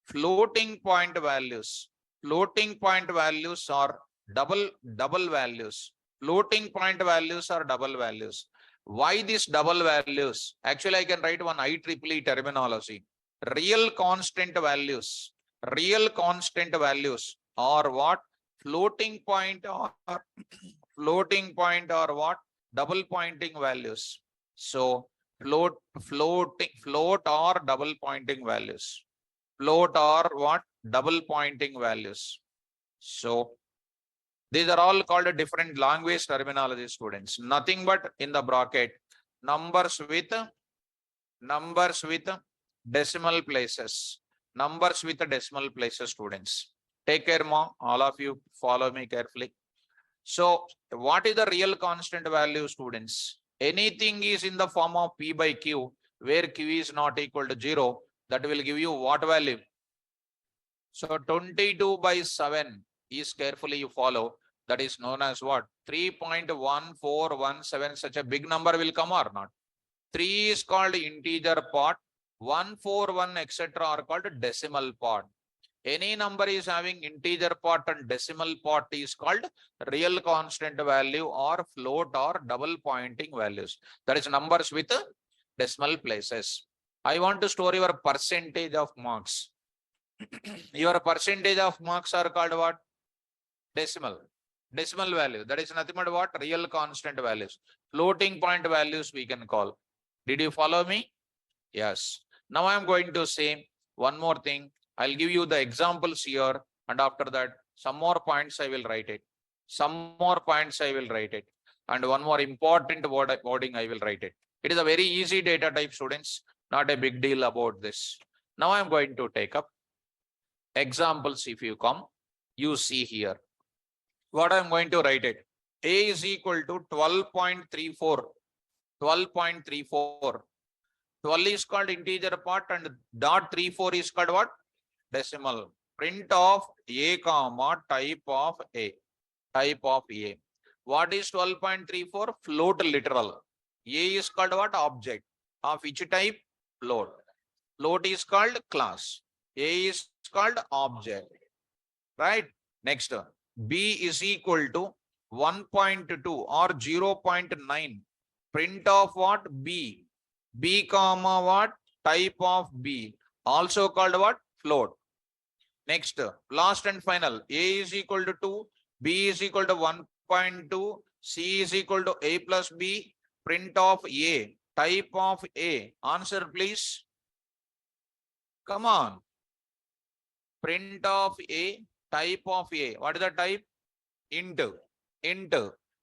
floating point values. Floating point values are double values. Floating point values are double values. Why these double values? Actually, I can write one IEEE terminology. Real constant values. Real constant values are what? Floating point or floating point or what? Double pointing values. So float or double pointing values. Float or what? Double pointing values. So these are all called a different language terminology, students. Nothing but in the bracket numbers with decimal places. Numbers with decimal places, students. Take care, mom. All of you follow me carefully. So what is the real constant value, students? Anything is in the form of P by Q, where Q is not equal to 0, that will give you what value? So 22 by 7 is, carefully you follow, that is known as what? 3.1417. Such a big number will come or not? 3 is called integer part, 141 etc. are called decimal part. Any number is having integer part and decimal part is called real constant value or float or double pointing values. That is numbers with decimal places. I want to store your percentage of marks. Your percentage of marks are called what? Decimal. Decimal value. That is nothing but what? Real constant values. Floating point values we can call. Did you follow me? Yes. Now I am going to say one more thing. I'll give you the examples here, and after that, some more points I will write it. Some more points I will write it. And one more important wording I will write it. It is a very easy data type, students. Not a big deal about this. Now I'm going to take up examples. If you come, you see here. What I'm going to write it. A is equal to 12.34. 12.34. 12 is called integer part and .34 is called what? Decimal. Print of A comma type of A. Type of A. What is 12.34? Float literal. A is called what? Object. Of which type? Float. Float is called class. A is called object. Right? Next, B is equal to 1.2 or 0.9. Print of what? B. B comma what? Type of B. Also called what? Float. Next, last and final. A is equal to 2. B is equal to 1.2. C is equal to A plus B. Print of A. Type of A. Answer please. Come on. Print of A. Type of A. What is the type? Int. Int.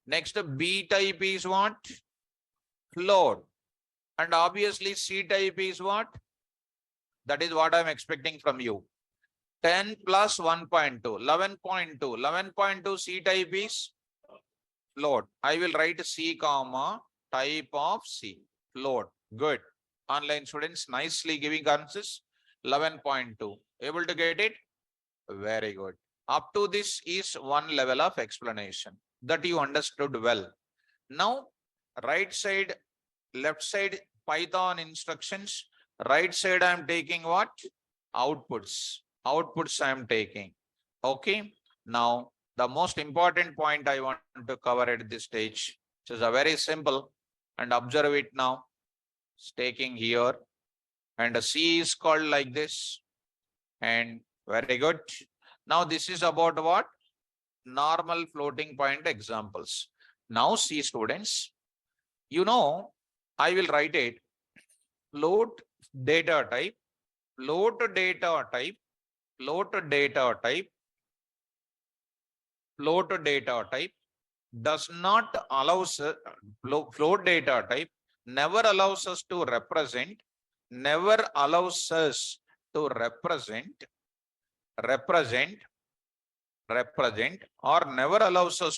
Next, B type is what? Float. And obviously C type is what? That is what I am expecting from you. 10 plus 1.2, 11.2. 11.2 C type is float. I will write C comma type of C. Float. Good. Online students nicely giving answers. 11.2. Able to get it? Very good. Up to this is one level of explanation that you understood well. Now, right side, left side Python instructions. Right side I am taking what? Outputs. Outputs I am taking. Okay. Now, the most important point I want to cover at this stage, which is a very simple, and observe it now. It's taking here, and C is called like this. And very good. Now, this is about what? Normal floating point examples. Now, see students, you know, I will write it. Float data type, float data type, float data type, float data type does not allow us, float data type never allows us to represent, or never allows us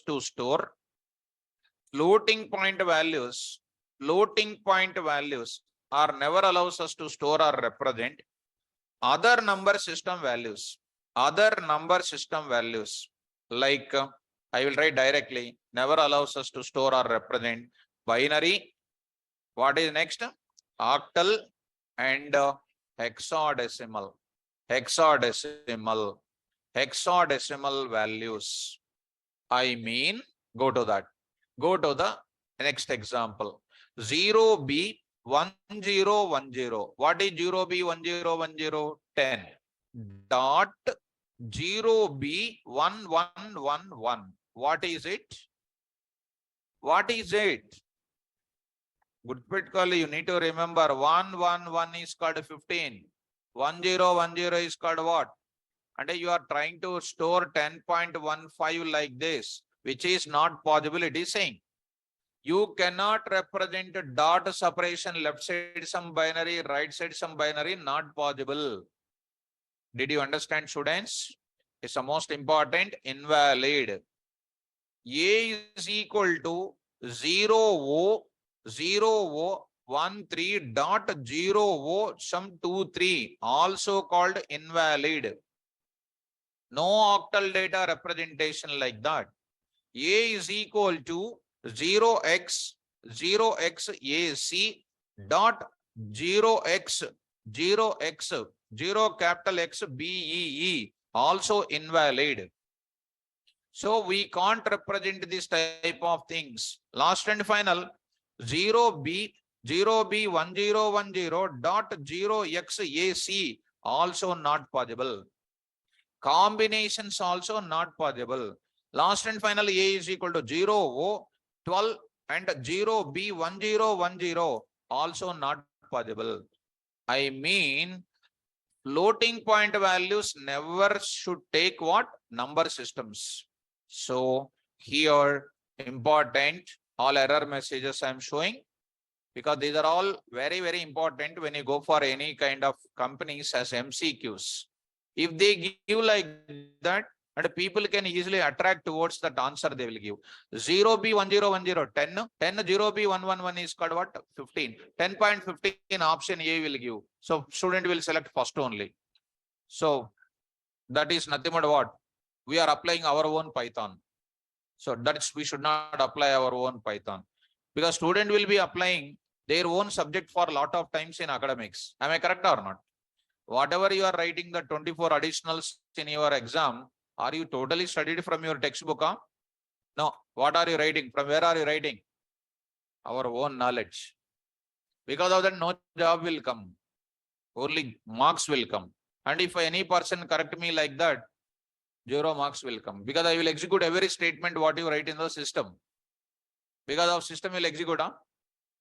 to store floating point values, or never allows us to store or represent other number system values, like I will write directly, never allows us to store or represent binary. What is next? Octal and hexadecimal values. I mean, go to the next example. 0B1010. What is 0B1010? 10. Dot 0B1111. What is it? What is it? Good you need to remember 111 is called 15. 1010 is called what? And you are trying to store 10.15 like this, which is not possible, it is saying. You cannot represent dot separation, left side some binary, right side some binary, not possible. Did you understand, students? It's the most important, invalid. A is equal to 0O13.0O23, also called invalid. No octal data representation like that. A is equal to 0x AC dot 0x 0 capital X BEE, also invalid. So we can't represent this type of things. Last and final, 0B1010 dot 0x AC, also not possible. Combinations also not possible. Last and final, A is equal to 0O12 and 0B1010, also not possible. I mean, floating point values never should take what? Number systems. So here, important, all error messages I am showing, because these are all very, very important when you go for any kind of companies as MCQs. If they give like that, and people can easily attract towards that answer they will give. 0B1010, 10 0B111 is called what? 15. 10.15 option A will give. So student will select first only. So that is nothing but what? We are applying our own Python. So that's, we should not apply our own Python. because student will be applying their own subject for a lot of times in academics. Am I correct or not? Whatever you are writing the 24 additionals in your exam, are you totally studied from your textbook? Huh? No. What are you writing? From where are you writing? Our own knowledge. Because of that, no job will come. Only marks will come. And if any person correct me like that, 0 marks will come. Because I will execute every statement what you write in the system. Because of system will execute, huh?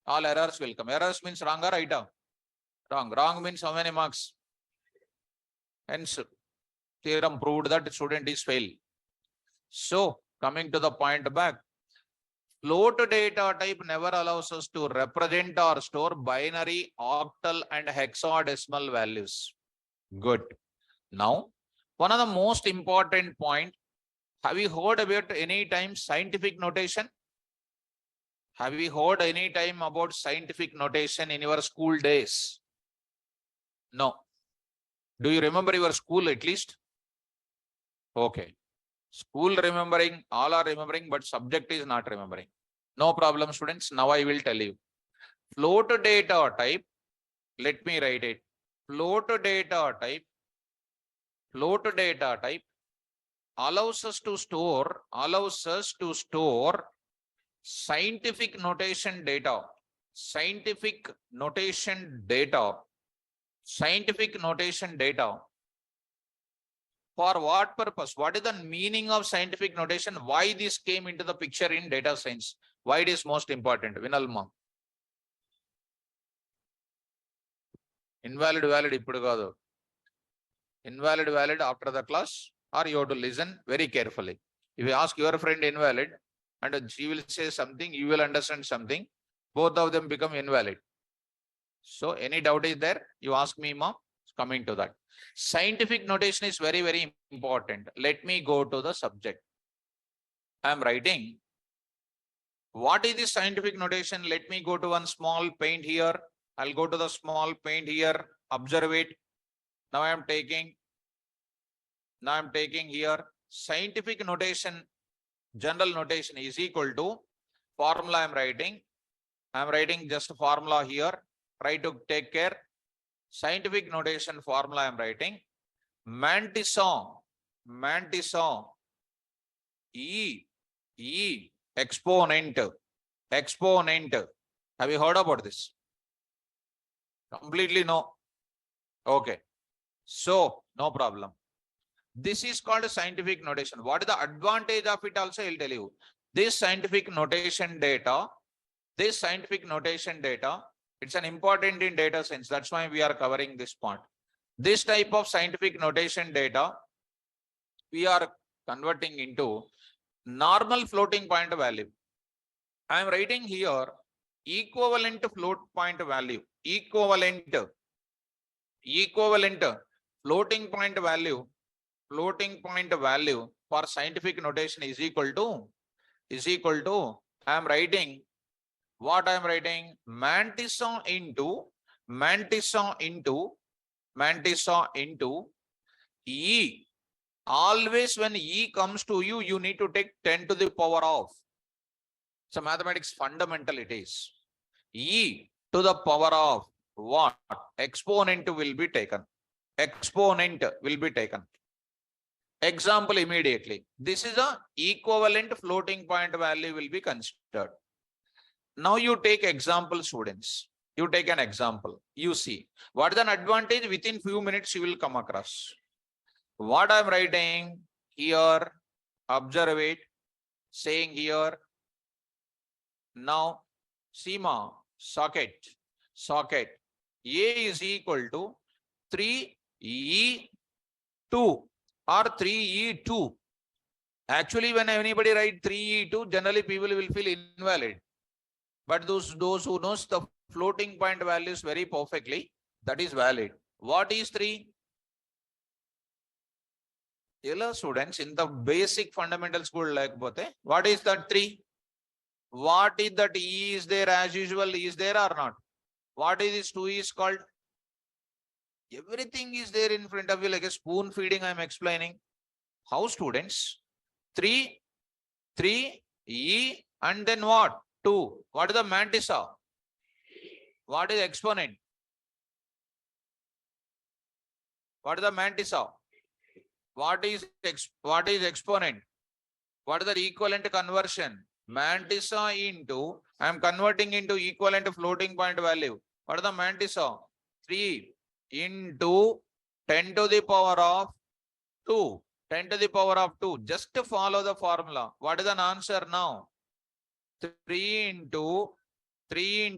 All errors will come. Errors means wrong or right? Wrong. Wrong means how many marks? Hence, theorem proved that student is fail. So, coming to the point back, float data type never allows us to represent or store binary, octal, and hexadecimal values. Good. Now, one of the most important point, have you heard about any time scientific notation? Have you heard any time about scientific notation in your school days? No. Do you remember your school at least? Okay. School remembering, all are remembering, but subject is not remembering. No problem, students. Now I will tell you. Float data type, let me write it. Float data type allows us to store scientific notation data. Scientific notation data. For what purpose? What is the meaning of scientific notation? Why this came into the picture in data science? Why it is most important? Vinalma. Invalid ippudu kaadu. Invalid after the class, or you have to listen very carefully. If you ask your friend invalid and she will say something, you will understand something, both of them become invalid. So any doubt is there, you ask me, mom. Coming to that. Scientific notation is very, very important. Let me go to the subject. I am writing. What is the scientific notation? Let me go to one small paint here. I'll go to the small paint here. Observe it. Now I am taking here scientific notation, general notation is equal to formula. I am writing just formula here. Try to take care. Scientific notation formula I am writing. Mantisson, E exponent. Have you heard about this? Completely no. Okay. So, no problem. This is called a scientific notation. What is the advantage of it also? I'll tell you. This scientific notation data, it's an important in data science. That's why we are covering this part. This type of scientific notation data, we are converting into normal floating point value. I am writing here equivalent float point value. Equivalent floating point value for scientific notation is equal to I am writing what I am writing. Mantisson into E. Always when E comes to you, you need to take 10 to the power of. So mathematics fundamental it is. E to the power of what? Exponent will be taken. Example immediately. This is a equivalent floating point value will be considered. Now you take example, students. You take an example. You see what is an advantage. Within few minutes you will come across. What I am writing here, observe it, saying here. Now, Seema, socket. A is equal to 3E2 or 3E2. Actually, when anybody write 3E2, generally people will feel invalid. But those who knows the floating point values very perfectly, that is valid. What is 3? Hello students, in the basic fundamental school like both, what is that 3? What is that E is there as usual, is there or not? What is this 2 is called? Everything is there in front of you like a spoon feeding I am explaining. How students? 3, E and then what? 2. What is the mantissa? What is exponent? What is the mantissa? What is exponent? What is the equivalent conversion? Mantissa into, I am converting into equivalent floating point value. What is the mantissa? 3 into 10 to the power of 2. 10 to the power of 2. Just to follow the formula. What is the answer now? 3 into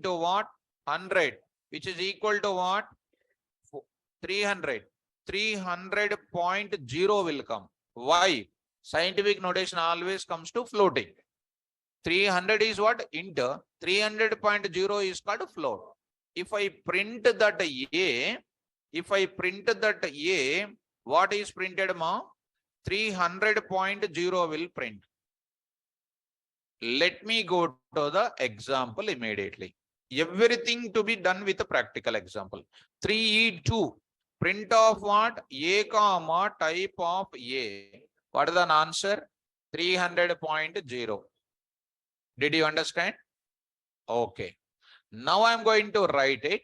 what? 100. Which is equal to what? 300. 300.0 will come. Why? Scientific notation always comes to floating. 300 is what? Int. 300.0 is called float. If I print that A, what is printed, ma? 300.0 will print. Let me go to the example immediately. Everything to be done with a practical example. 3E2. Print of what? A comma type of A. What is the answer? 300.0. Did you understand? Okay. Now I am going to write it.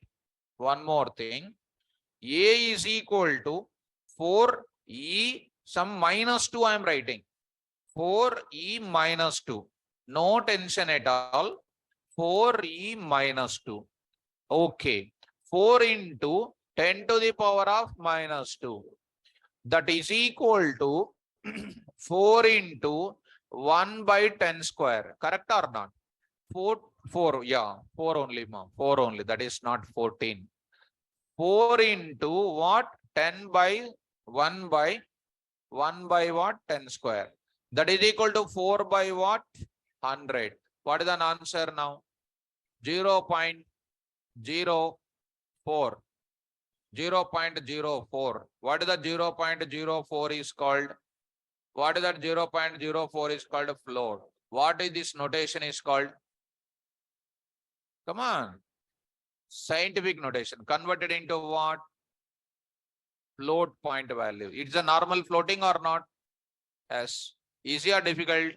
One more thing. A is equal to 4E, some minus 2 I am writing. 4E minus 2. No tension at all. 4E minus 2. Okay. 4 into 10 to the power of minus 2. That is equal to 4 into 1 by 10 square. Correct or not? 4, yeah, 4 only, ma'am. 4 only. That is not 14. 4 into what? 10 by 1 by what? 10 square. That is equal to 4 by what? 100. What is the answer now? 0.04. 0.04. What is the 0.04 is called? What is that 0.04 is called? Float. What is this notation is called? Come on. Scientific notation. Converted into what? Float point value. It's a normal floating or not? Yes. Easy or difficult?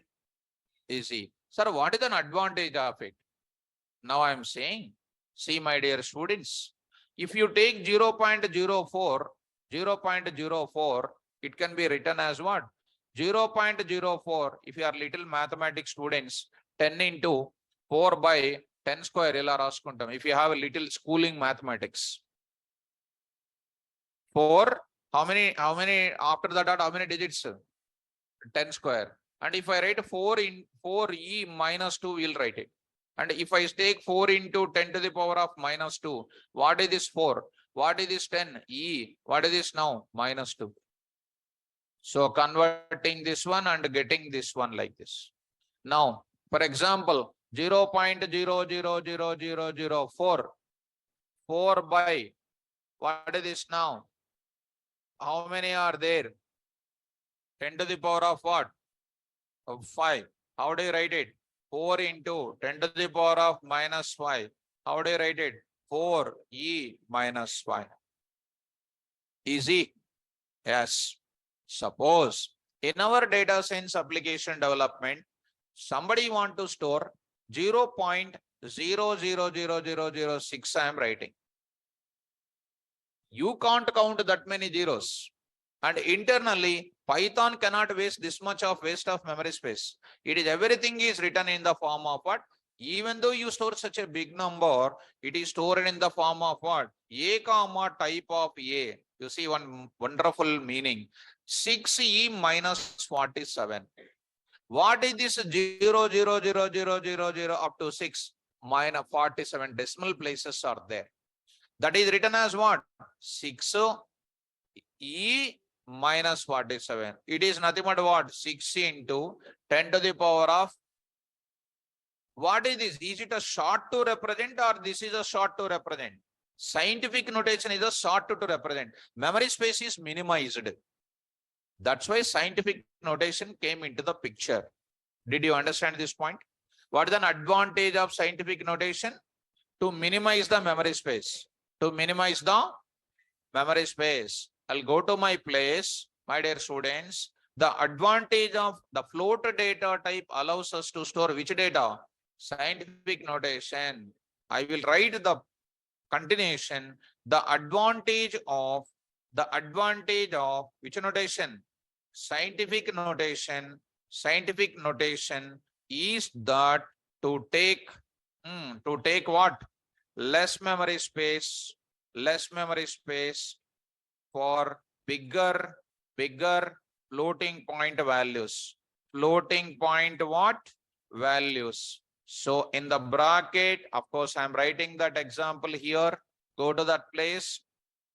Easy. Sir, what is an advantage of it? Now I am saying, see my dear students, if you take 0.04, it can be written as what? 0.04, if you are little mathematics students, 10 into 4 by 10 square, if you have a little schooling mathematics. 4, how many, after that, how many digits? 10 square. And if I write 4E minus 2, we'll write it. And if I take 4 into 10 to the power of minus 2, what is this 4? What is this 10? E. What is this now? Minus 2. So converting this one and getting this one like this. Now, for example, 0.00004. 4 by, what is this now? How many are there? 10 to the power of what? Of 5. How do you write it? 4 into 10 to the power of minus 5. How do you write it? 4E minus 5. Easy? Yes. Suppose in our data science application development, somebody want to store 0.000006, I am writing. You can't count that many zeros. And internally, Python cannot waste this much of waste of memory space. It is everything is written in the form of what? Even though you store such a big number, it is stored in the form of what? A comma type of A. You see one wonderful meaning. 6E minus 47. What is this 0.00000 up to 6 minus 47 decimal places are there? That is written as what? 6E minus 47. It is nothing but what? 6 into 10 to the power of. What is this? Is it a short to represent or this is a short to represent? Scientific notation is a short to represent. Memory space is minimized. That's why scientific notation came into the picture. Did you understand this point? What is an advantage of scientific notation? To minimize the memory space. To minimize the memory space. I'll go to my place, my dear students. The advantage of the float data type allows us to store which data? Scientific notation. I will write the continuation, the advantage of which notation? Scientific notation. Scientific notation is that to take what? Less memory space, for bigger floating point values. Floating point what? Values. So in the bracket, of course, I'm writing that example here. Go to that place.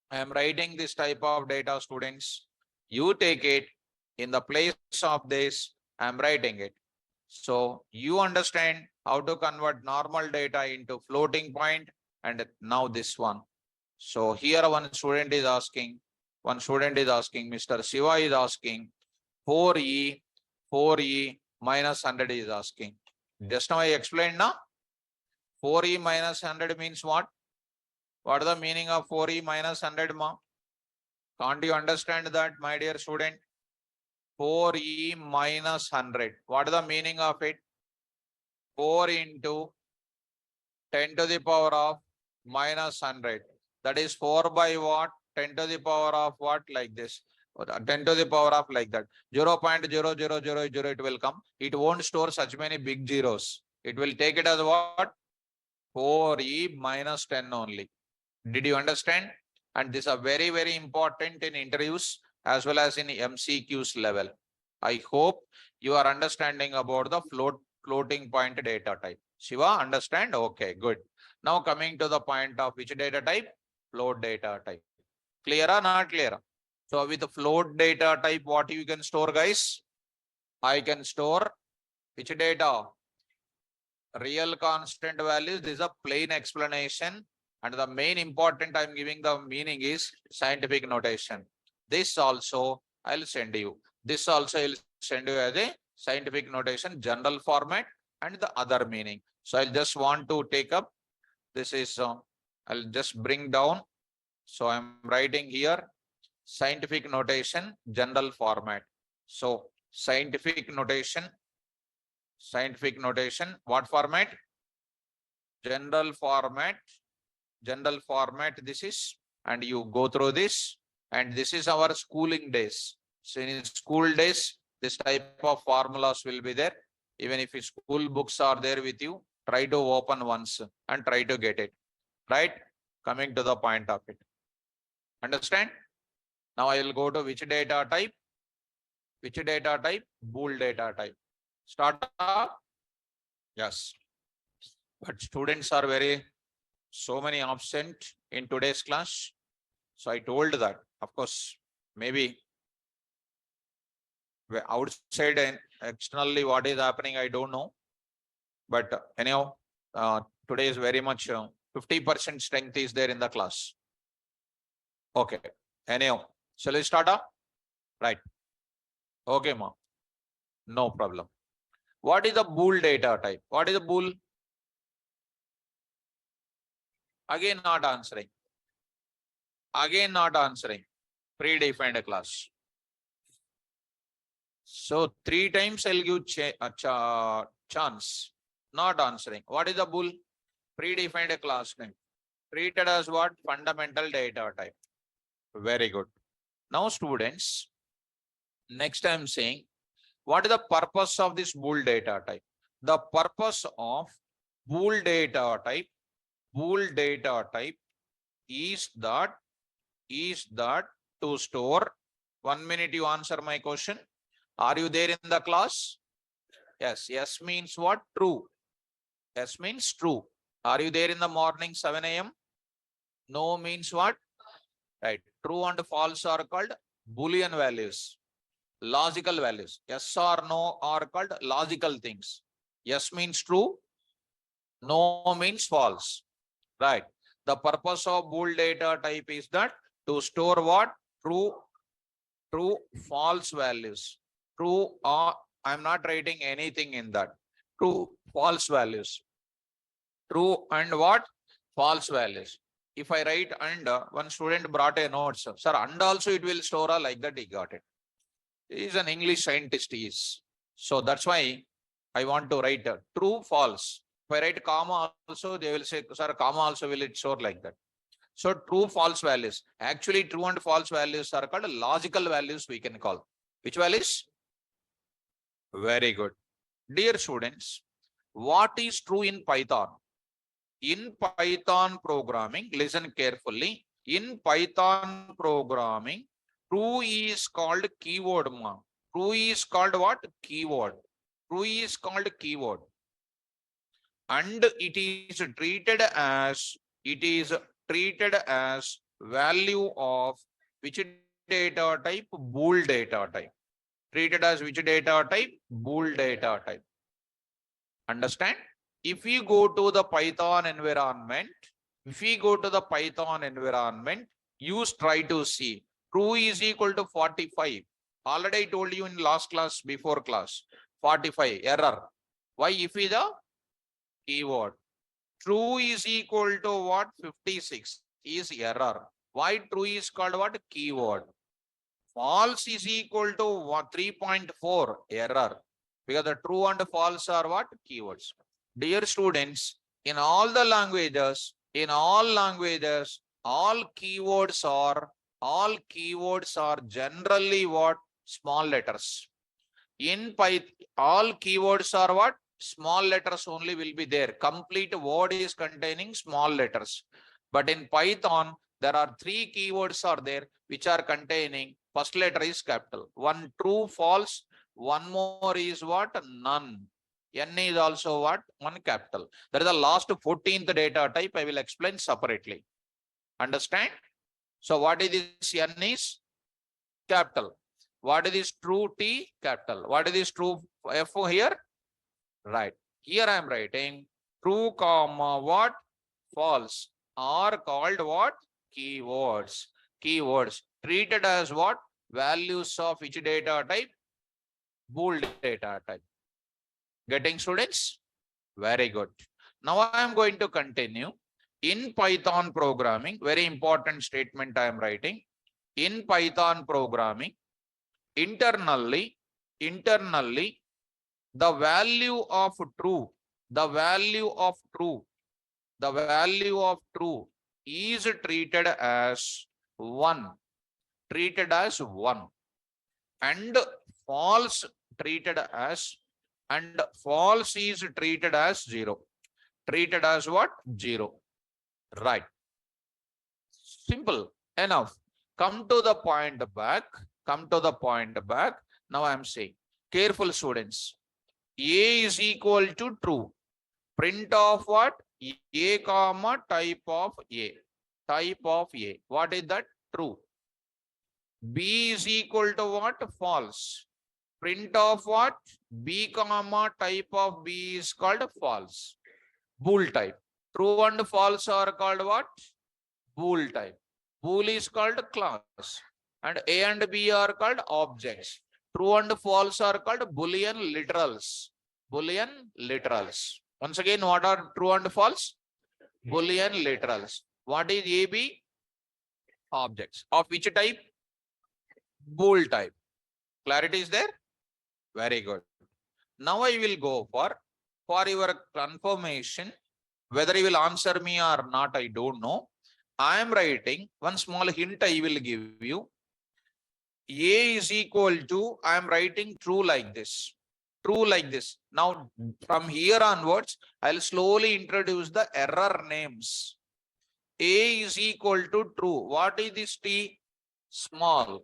I am writing this type of data, students. You take it in the place of this. I'm writing it. So you understand how to convert normal data into floating point, and now this one. So here one student is asking, Mr. Shiva is asking, 4e minus 100 is asking. Just now I explained now. 4e minus 100 means what? What is the meaning of 4e minus 100, ma? Can't you understand that, my dear student? 4e minus 100. What is the meaning of it? 4 into 10 to the power of minus 100. That is 4 by what? 10 to the power of what? Like this. 10 to the power of like that. 0.0000 it will come. It won't store such many big zeros. It will take it as what? 4e minus 10 only. Did you understand? And these are very, very important in interviews as well as in MCQs level. I hope you are understanding about the floating point data type. Shiva, understand? Okay, good. Now coming to the point of which data type? Float data type. Clear or not clear? So with the float data type, what you can store, guys? I can store which data? Real constant values. This is a plain explanation. And the main important I'm giving the meaning is scientific notation. This also I'll send you. This also I'll send you as a scientific notation, general format, and the other meaning. So I'll just want to take up. This is, I'll just bring down. So I'm writing here, scientific notation, general format. So scientific notation, what format? General format. This is, and you go through this, and this is our schooling days. So in school days, this type of formulas will be there. Even if school books are there with you, try to open once and try to get it. Right? Coming to the point of it. Understand? Now I will go to which data type? Bool data type. Start up? Yes. But students are so many absent in today's class. So I told that, of course, maybe outside and externally what is happening, I don't know. But anyhow, today is very much 50% strength is there in the class. Okay. Anyhow, shall we start up? Right. Okay, ma. No problem. What is the Bool data type? What is the Bool? Again, not answering. Predefined class. So 3 times I'll give chance. Not answering. What is the Bool? Predefined class name. Treated as what? Fundamental data type. Very good. Now, students, next I'm saying, what is the purpose of this Bool data type? The purpose of Bool data type is that to store. 1 minute you answer my question. Are you there in the class? Yes. Yes means what? True. Yes means true. Are you there in the morning 7 a.m.? No means what? Right. True and false are called Boolean values. Logical values. Yes or no are called logical things. Yes means true. No means false. Right. The purpose of Bool data type is that to store what? True, false values. True or I'm not writing anything in that. True, false values. True and what? False values. If I write and one student brought a note, sir, and also it will store like that, he got it. He is an English scientist, he is. So that's why I want to write true, false. If I write comma also, they will say, sir, comma also will it show like that. So true, false values. Actually, true and false values are called logical values, we can call. Which values? Very good. Dear students, what is true in Python? In Python programming, listen carefully. In Python programming, true is called keyword. True is called what? Keyword. True is called keyword. And it is treated as value of which data type? Bool data type. Treated as which data type? Bool data type. Understand? If we go to the Python environment, use try to see. True is equal to 45. Already I told you in last class, before class. 45, error. Why? If is a keyword. True is equal to what? 56 is error. Why true is called what? Keyword. False is equal to what? 3.4, error. Because the true and false are what? Keywords. Dear students, in all the languages, all keywords are generally what? Small letters. In Python, all keywords are what? Small letters only will be there. Complete word is containing small letters. But in Python, there are 3 keywords are there which are containing first letter is capital. One true, false. One more is what? None. N is also what? One capital. That is the last 14th data type. I will explain separately. Understand? So what is this? N is capital. What is this true? T, capital. What is this true? F here? Right. Here I am writing true, comma, what? False are called what? Keywords. Keywords treated as what? Values of which data type? Bool data type. Getting, students? Very good. Now I am going to continue. In Python programming, very important statement I am writing. In Python programming, internally, the value of true is treated as 1. And false is treated as 0. Treated as what? 0. Right. Simple enough. Come to the point back. Now I am saying, careful students. A is equal to true. Print of what? A comma type of A. What is that? True. B is equal to what? False. Print of what? B comma type of B is called false. Bool type. True and false are called what? Bool type. Bool is called class. And A and B are called objects. True and false are called Boolean literals. Once again, what are true and false? Boolean literals. What is AB? Objects. Of which type? Bool type. Clarity is there? Very good. Now I will go for your confirmation. Whether you will answer me or not, I don't know. I am writing one small hint I will give you. A is equal to, I am writing true like this. Now, from here onwards, I'll slowly introduce the error names. A is equal to true. What is this T? Small.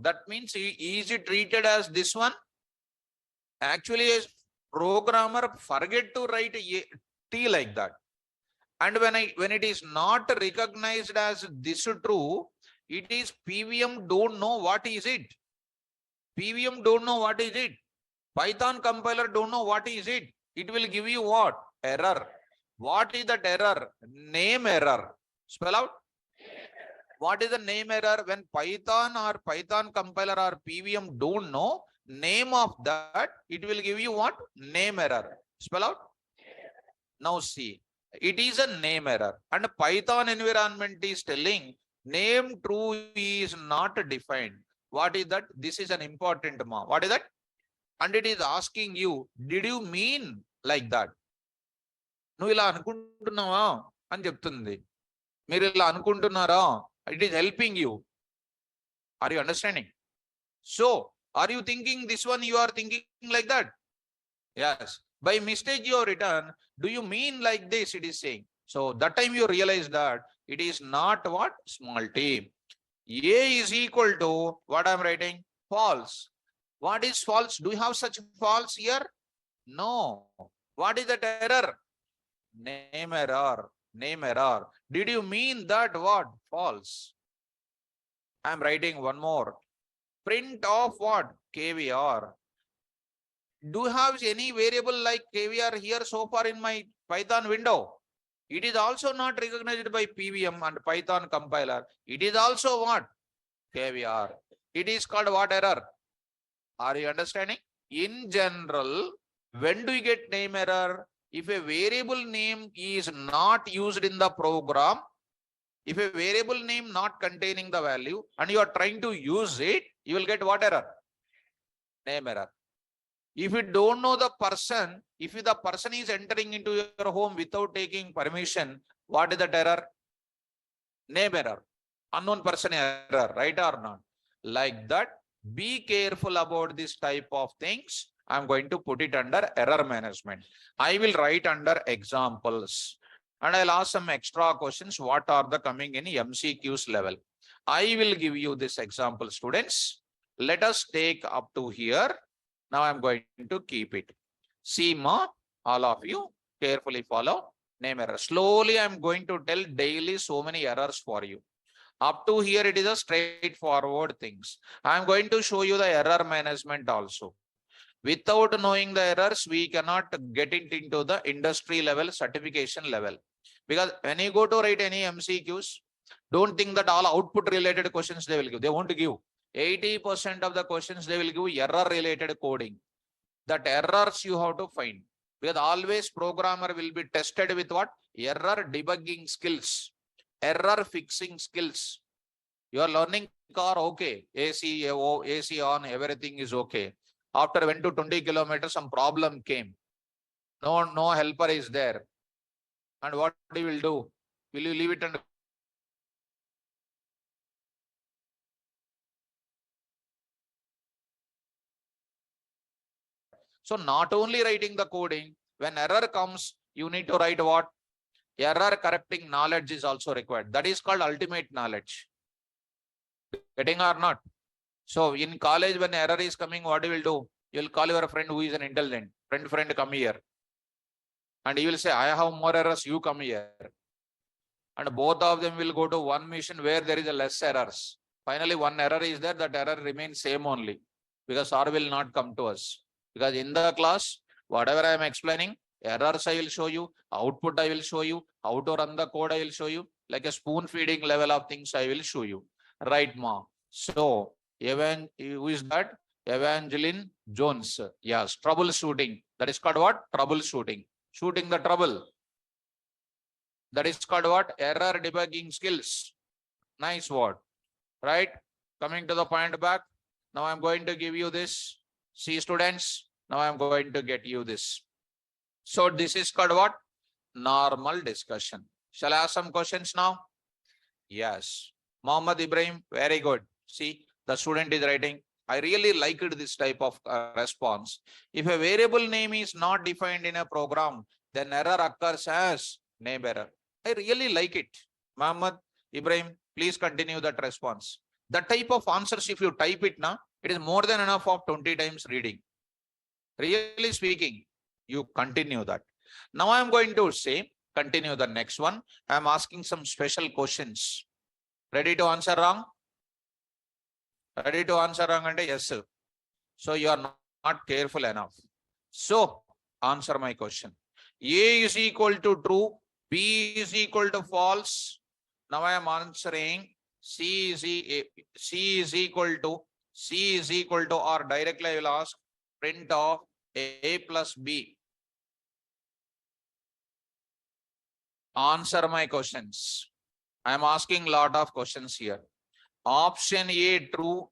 That means is it treated as this one? Actually, a programmer forget to write a T like that. And when it is not recognized as this true, it is PVM don't know what is it. Python compiler don't know what is it. It will give you what? Error. What is that error? Name error. Spell out. What is the name error? When Python or Python compiler or PVM don't know name of that, it will give you what? Name error. Spell out. Now see, it is a name error. And Python environment is telling name true is not defined. What is that? This is an important mark. What is that? And it is asking you, did you mean like that? నువ్వు ఇలా అనుకుంటున్నావా అని చెప్తుంది. మీరు ఇలా అనుకుంటున్నారా? It is helping you. Are you understanding? So are you thinking this one, you are thinking like that? Yes. By mistake you have written, do you mean like this? It is saying. So that time you realize that it is not what? Small t. A is equal to what I am writing? False. What is false? Do you have such false here? No. What is that error? Name error. Name error. Did you mean that what? False. I am writing one more. Print of what? KVR. Do you have any variable like KVR here so far in my Python window? It is also not recognized by PVM and Python compiler. It is also what? KVR. It is called what error? Are you understanding? In general, when do you get name error? If a variable name is not used in the program, if a variable name not containing the value and you are trying to use it, you will get what error? Name error. If you don't know the person, if the person is entering into your home without taking permission, what is that error? Name error. Unknown person error, right or not? Like that, be careful about this type of things. I'm going to put it under error management. I will write under examples. And I'll ask some extra questions. What are the coming in MCQs level? I will give you this example, students. Let us take up to here. Now I'm going to keep it. See, all of you carefully follow. Name error. Slowly I'm going to tell daily so many errors for you. Up to here it is a straightforward things. I'm going to show you the error management also. Without knowing the errors, we cannot get it into the industry level, certification level. Because when you go to write any MCQs, don't think that all output related questions they will give. They won't give. 80% of the questions they will give error related coding. That errors you have to find. Because always programmer will be tested with what? Error debugging skills, error fixing skills. You are learning car, okay, AC on, everything is okay. After went to 20 kilometers, some problem came. No helper is there. And what you will do? Will you leave it and so not only writing the coding, when error comes, you need to write what? Error correcting knowledge is also required. That is called ultimate knowledge. Getting or not? So in college, when error is coming, what you will do? You will call your friend who is an intelligent. Friend, come here. And he will say, I have more errors, you come here. And both of them will go to one mission where there is a less errors. Finally, one error is there, that error remains same only. Because R will not come to us. Because in the class, whatever I am explaining, errors I will show you, output I will show you, how to run the code I will show you, like a spoon feeding level of things I will show you. Right, ma? So, who is that? Evangeline Jones. Yes, troubleshooting. That is called what? Troubleshooting. Shooting the trouble. That is called what? Error debugging skills. Nice word. Right? Coming to the point back. Now I'm going to give you this. See, students, now I'm going to get you this. So this is called what? Normal discussion. Shall I ask some questions now? Yes. Mohammed Ibrahim, very good. See, the student is writing. I really liked this type of response. If a variable name is not defined in a program, then error occurs as name error. I really like it. Mohammed Ibrahim, please continue that response. The type of answers, if you type it now, it is more than enough of 20 times reading. Really speaking, you continue that. Now I am going to say, continue the next one. I am asking some special questions. Ready to answer wrong? Ready to answer wrong? And yes, sir. So you are not careful enough. So answer my question. A is equal to true, B is equal to false. Now I am answering C is equal to, or directly I will ask print of A plus B. Answer my questions. I am asking lot of questions here. Option A true,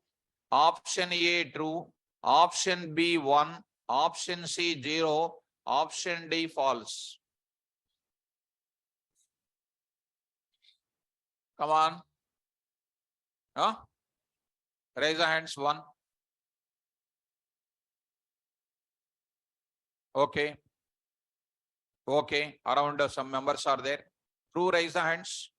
option A true, option B 1, option C 0, option D false. Come on. Huh? Raise the hands. 1. Okay. Okay. Around some members are there. True, raise the hands.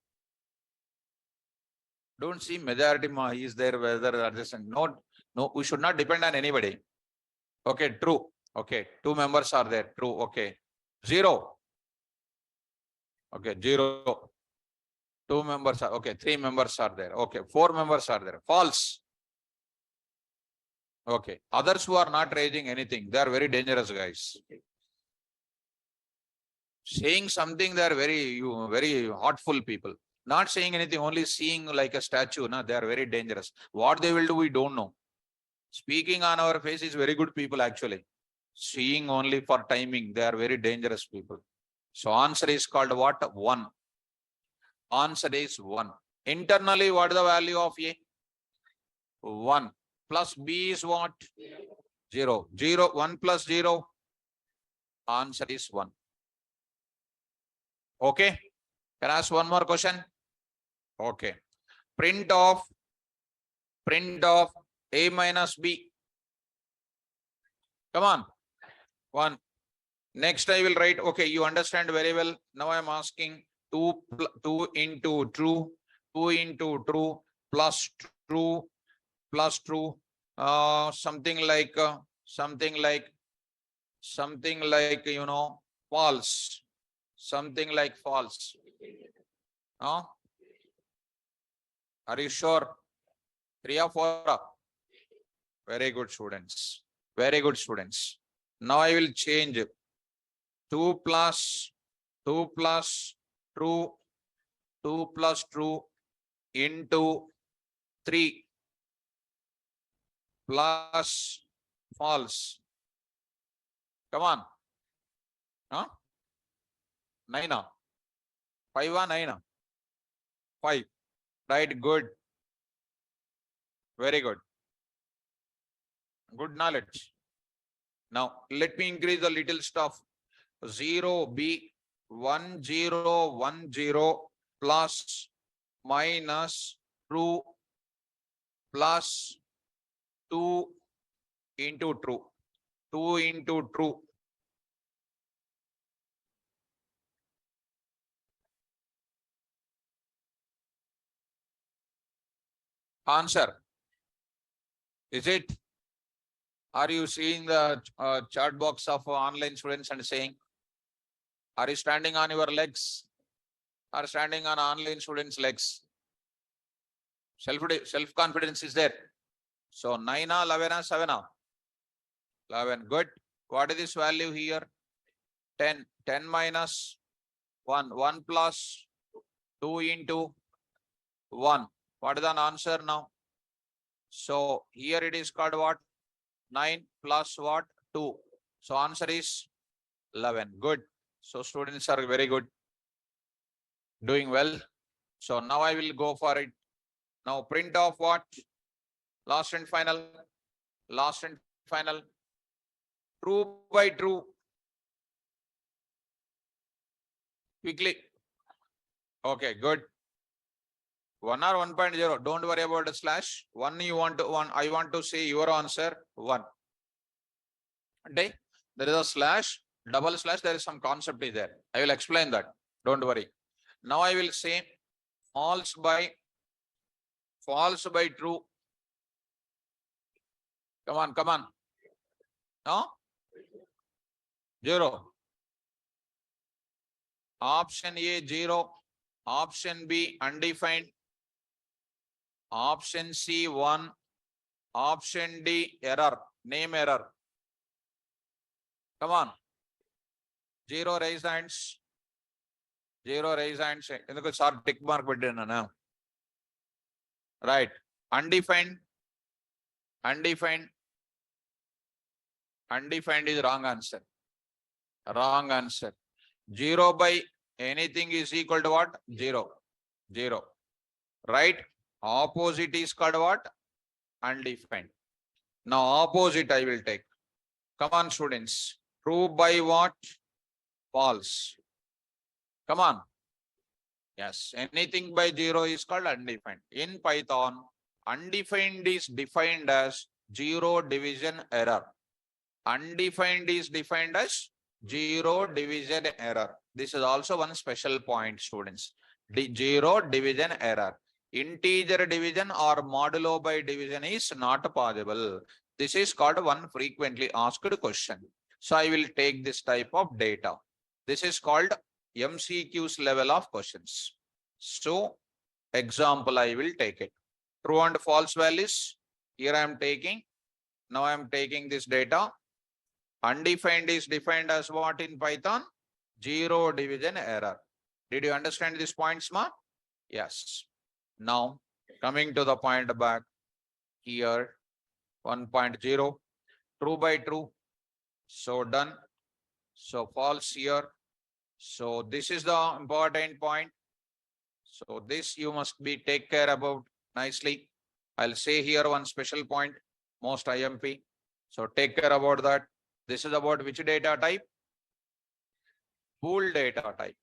Don't see majority is there, whether adjacent. No, we should not depend on anybody. Okay, true. Okay, 2 members are there. True. Okay. 0. Okay, 0. 2 members are okay. 3 members are there. Okay, 4 members are there. False. Okay. Others who are not raising anything, they are very dangerous guys. Saying something, they are very heartful people. Not saying anything, only seeing like a statue. No, they are very dangerous. What they will do, we don't know. Speaking on our face is very good people actually. Seeing only for timing, they are very dangerous people. So answer is called what? 1. Answer is 1. Internally, what is the value of A? 1. Plus B is what? 0. 0. 1 plus 0. Answer is 1. Okay. Can I ask one more question? Okay. Print of A minus B. Come on. 1. Next I will write, okay, you understand very well. Now I am asking 2 into true, 2 into true plus true, something like, false. Something like false. Are you sure? 3 or 4? Very good students. Very good students. Now I will change 2 plus true, 2 plus true into 3 plus false. Come on. 9. 5 or 9? 5. Right, good. Very good. Good knowledge. Now, let me increase the little stuff. 0 B 1 0 1 0 plus minus true plus 2 into true. 2 into true. Answer. Is it? Are you seeing the chat box of online students and saying, are you standing on your legs? Are standing on online students' legs? Self-confidence is there. So 9, 11, 7. 11. Good. What is this value here? 10. 10 minus 1. 1 plus 2 into 1. What is the answer now? So here it is called what? 9 plus what? 2. So answer is 11. Good. So students are very good. Doing well. So now I will go for it. Now print off what? Last and final. Last and final. True by true. Quickly. Okay, good. 1 or 1.0. Don't worry about the slash. 1 you want to 1. I want to say your answer 1. Okay. There is a slash, double slash. There is some concept is there. I will explain that. Don't worry. Now I will say false by true. Come on, come on. No? 0. Option A 0. Option B undefined. Option C 1. Option D error. Name error. Come on. 0 raise hands. 0 raise hands. Sir, tick mark pettana. Right. Undefined. Undefined is wrong answer. Wrong answer. 0 by anything is equal to what? 0. 0. Right? Opposite is called what? Undefined. Now opposite I will take. Come on, students. True by what? False. Come on. Yes, anything by 0 is called undefined. In Python, undefined is defined as 0 division error. Undefined is defined as 0 division error. This is also one special point, students. 0 division error. Integer division or modulo by division is not possible. This is called one frequently asked question. So I will take this type of data. This is called MCQ's level of questions. So example, I will take it. True and false values. Here I am taking. Now I am taking this data. Undefined is defined as what in Python? 0 division error. Did you understand this point, Smart? Yes. Now, coming to the point back here, 1.0, true by true. So done. So false here. So this is the important point. So this you must be take care about nicely. I'll say here one special point, most IMP. So take care about that. This is about which data type? Bool data type.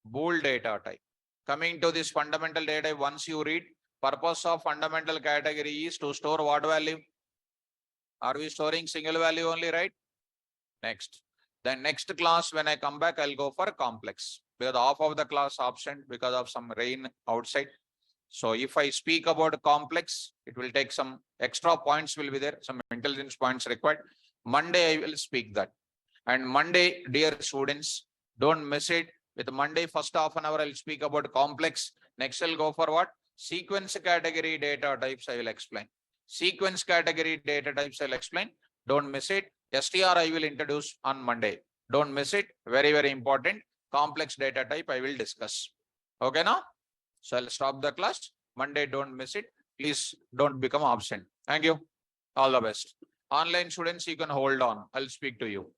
Bool data type. Coming to this fundamental data, once you read, purpose of fundamental category is to store what value? Are we storing single value only, right? Next. Then next class, when I come back, I'll go for complex. Because half of the class absent because of some rain outside. So if I speak about complex, it will take some extra points will be there, some intelligence points required. Monday, I will speak that. And Monday, dear students, don't miss it. With Monday, first half an hour, I'll speak about complex. Next, I'll go for what? Sequence category data types, I will explain. Sequence category data types, I'll explain. Don't miss it. STR, I will introduce on Monday. Don't miss it. Very, very important. Complex data type, I will discuss. Okay, now? So I'll stop the class. Monday, don't miss it. Please don't become absent. Thank you. All the best. Online students, you can hold on. I'll speak to you.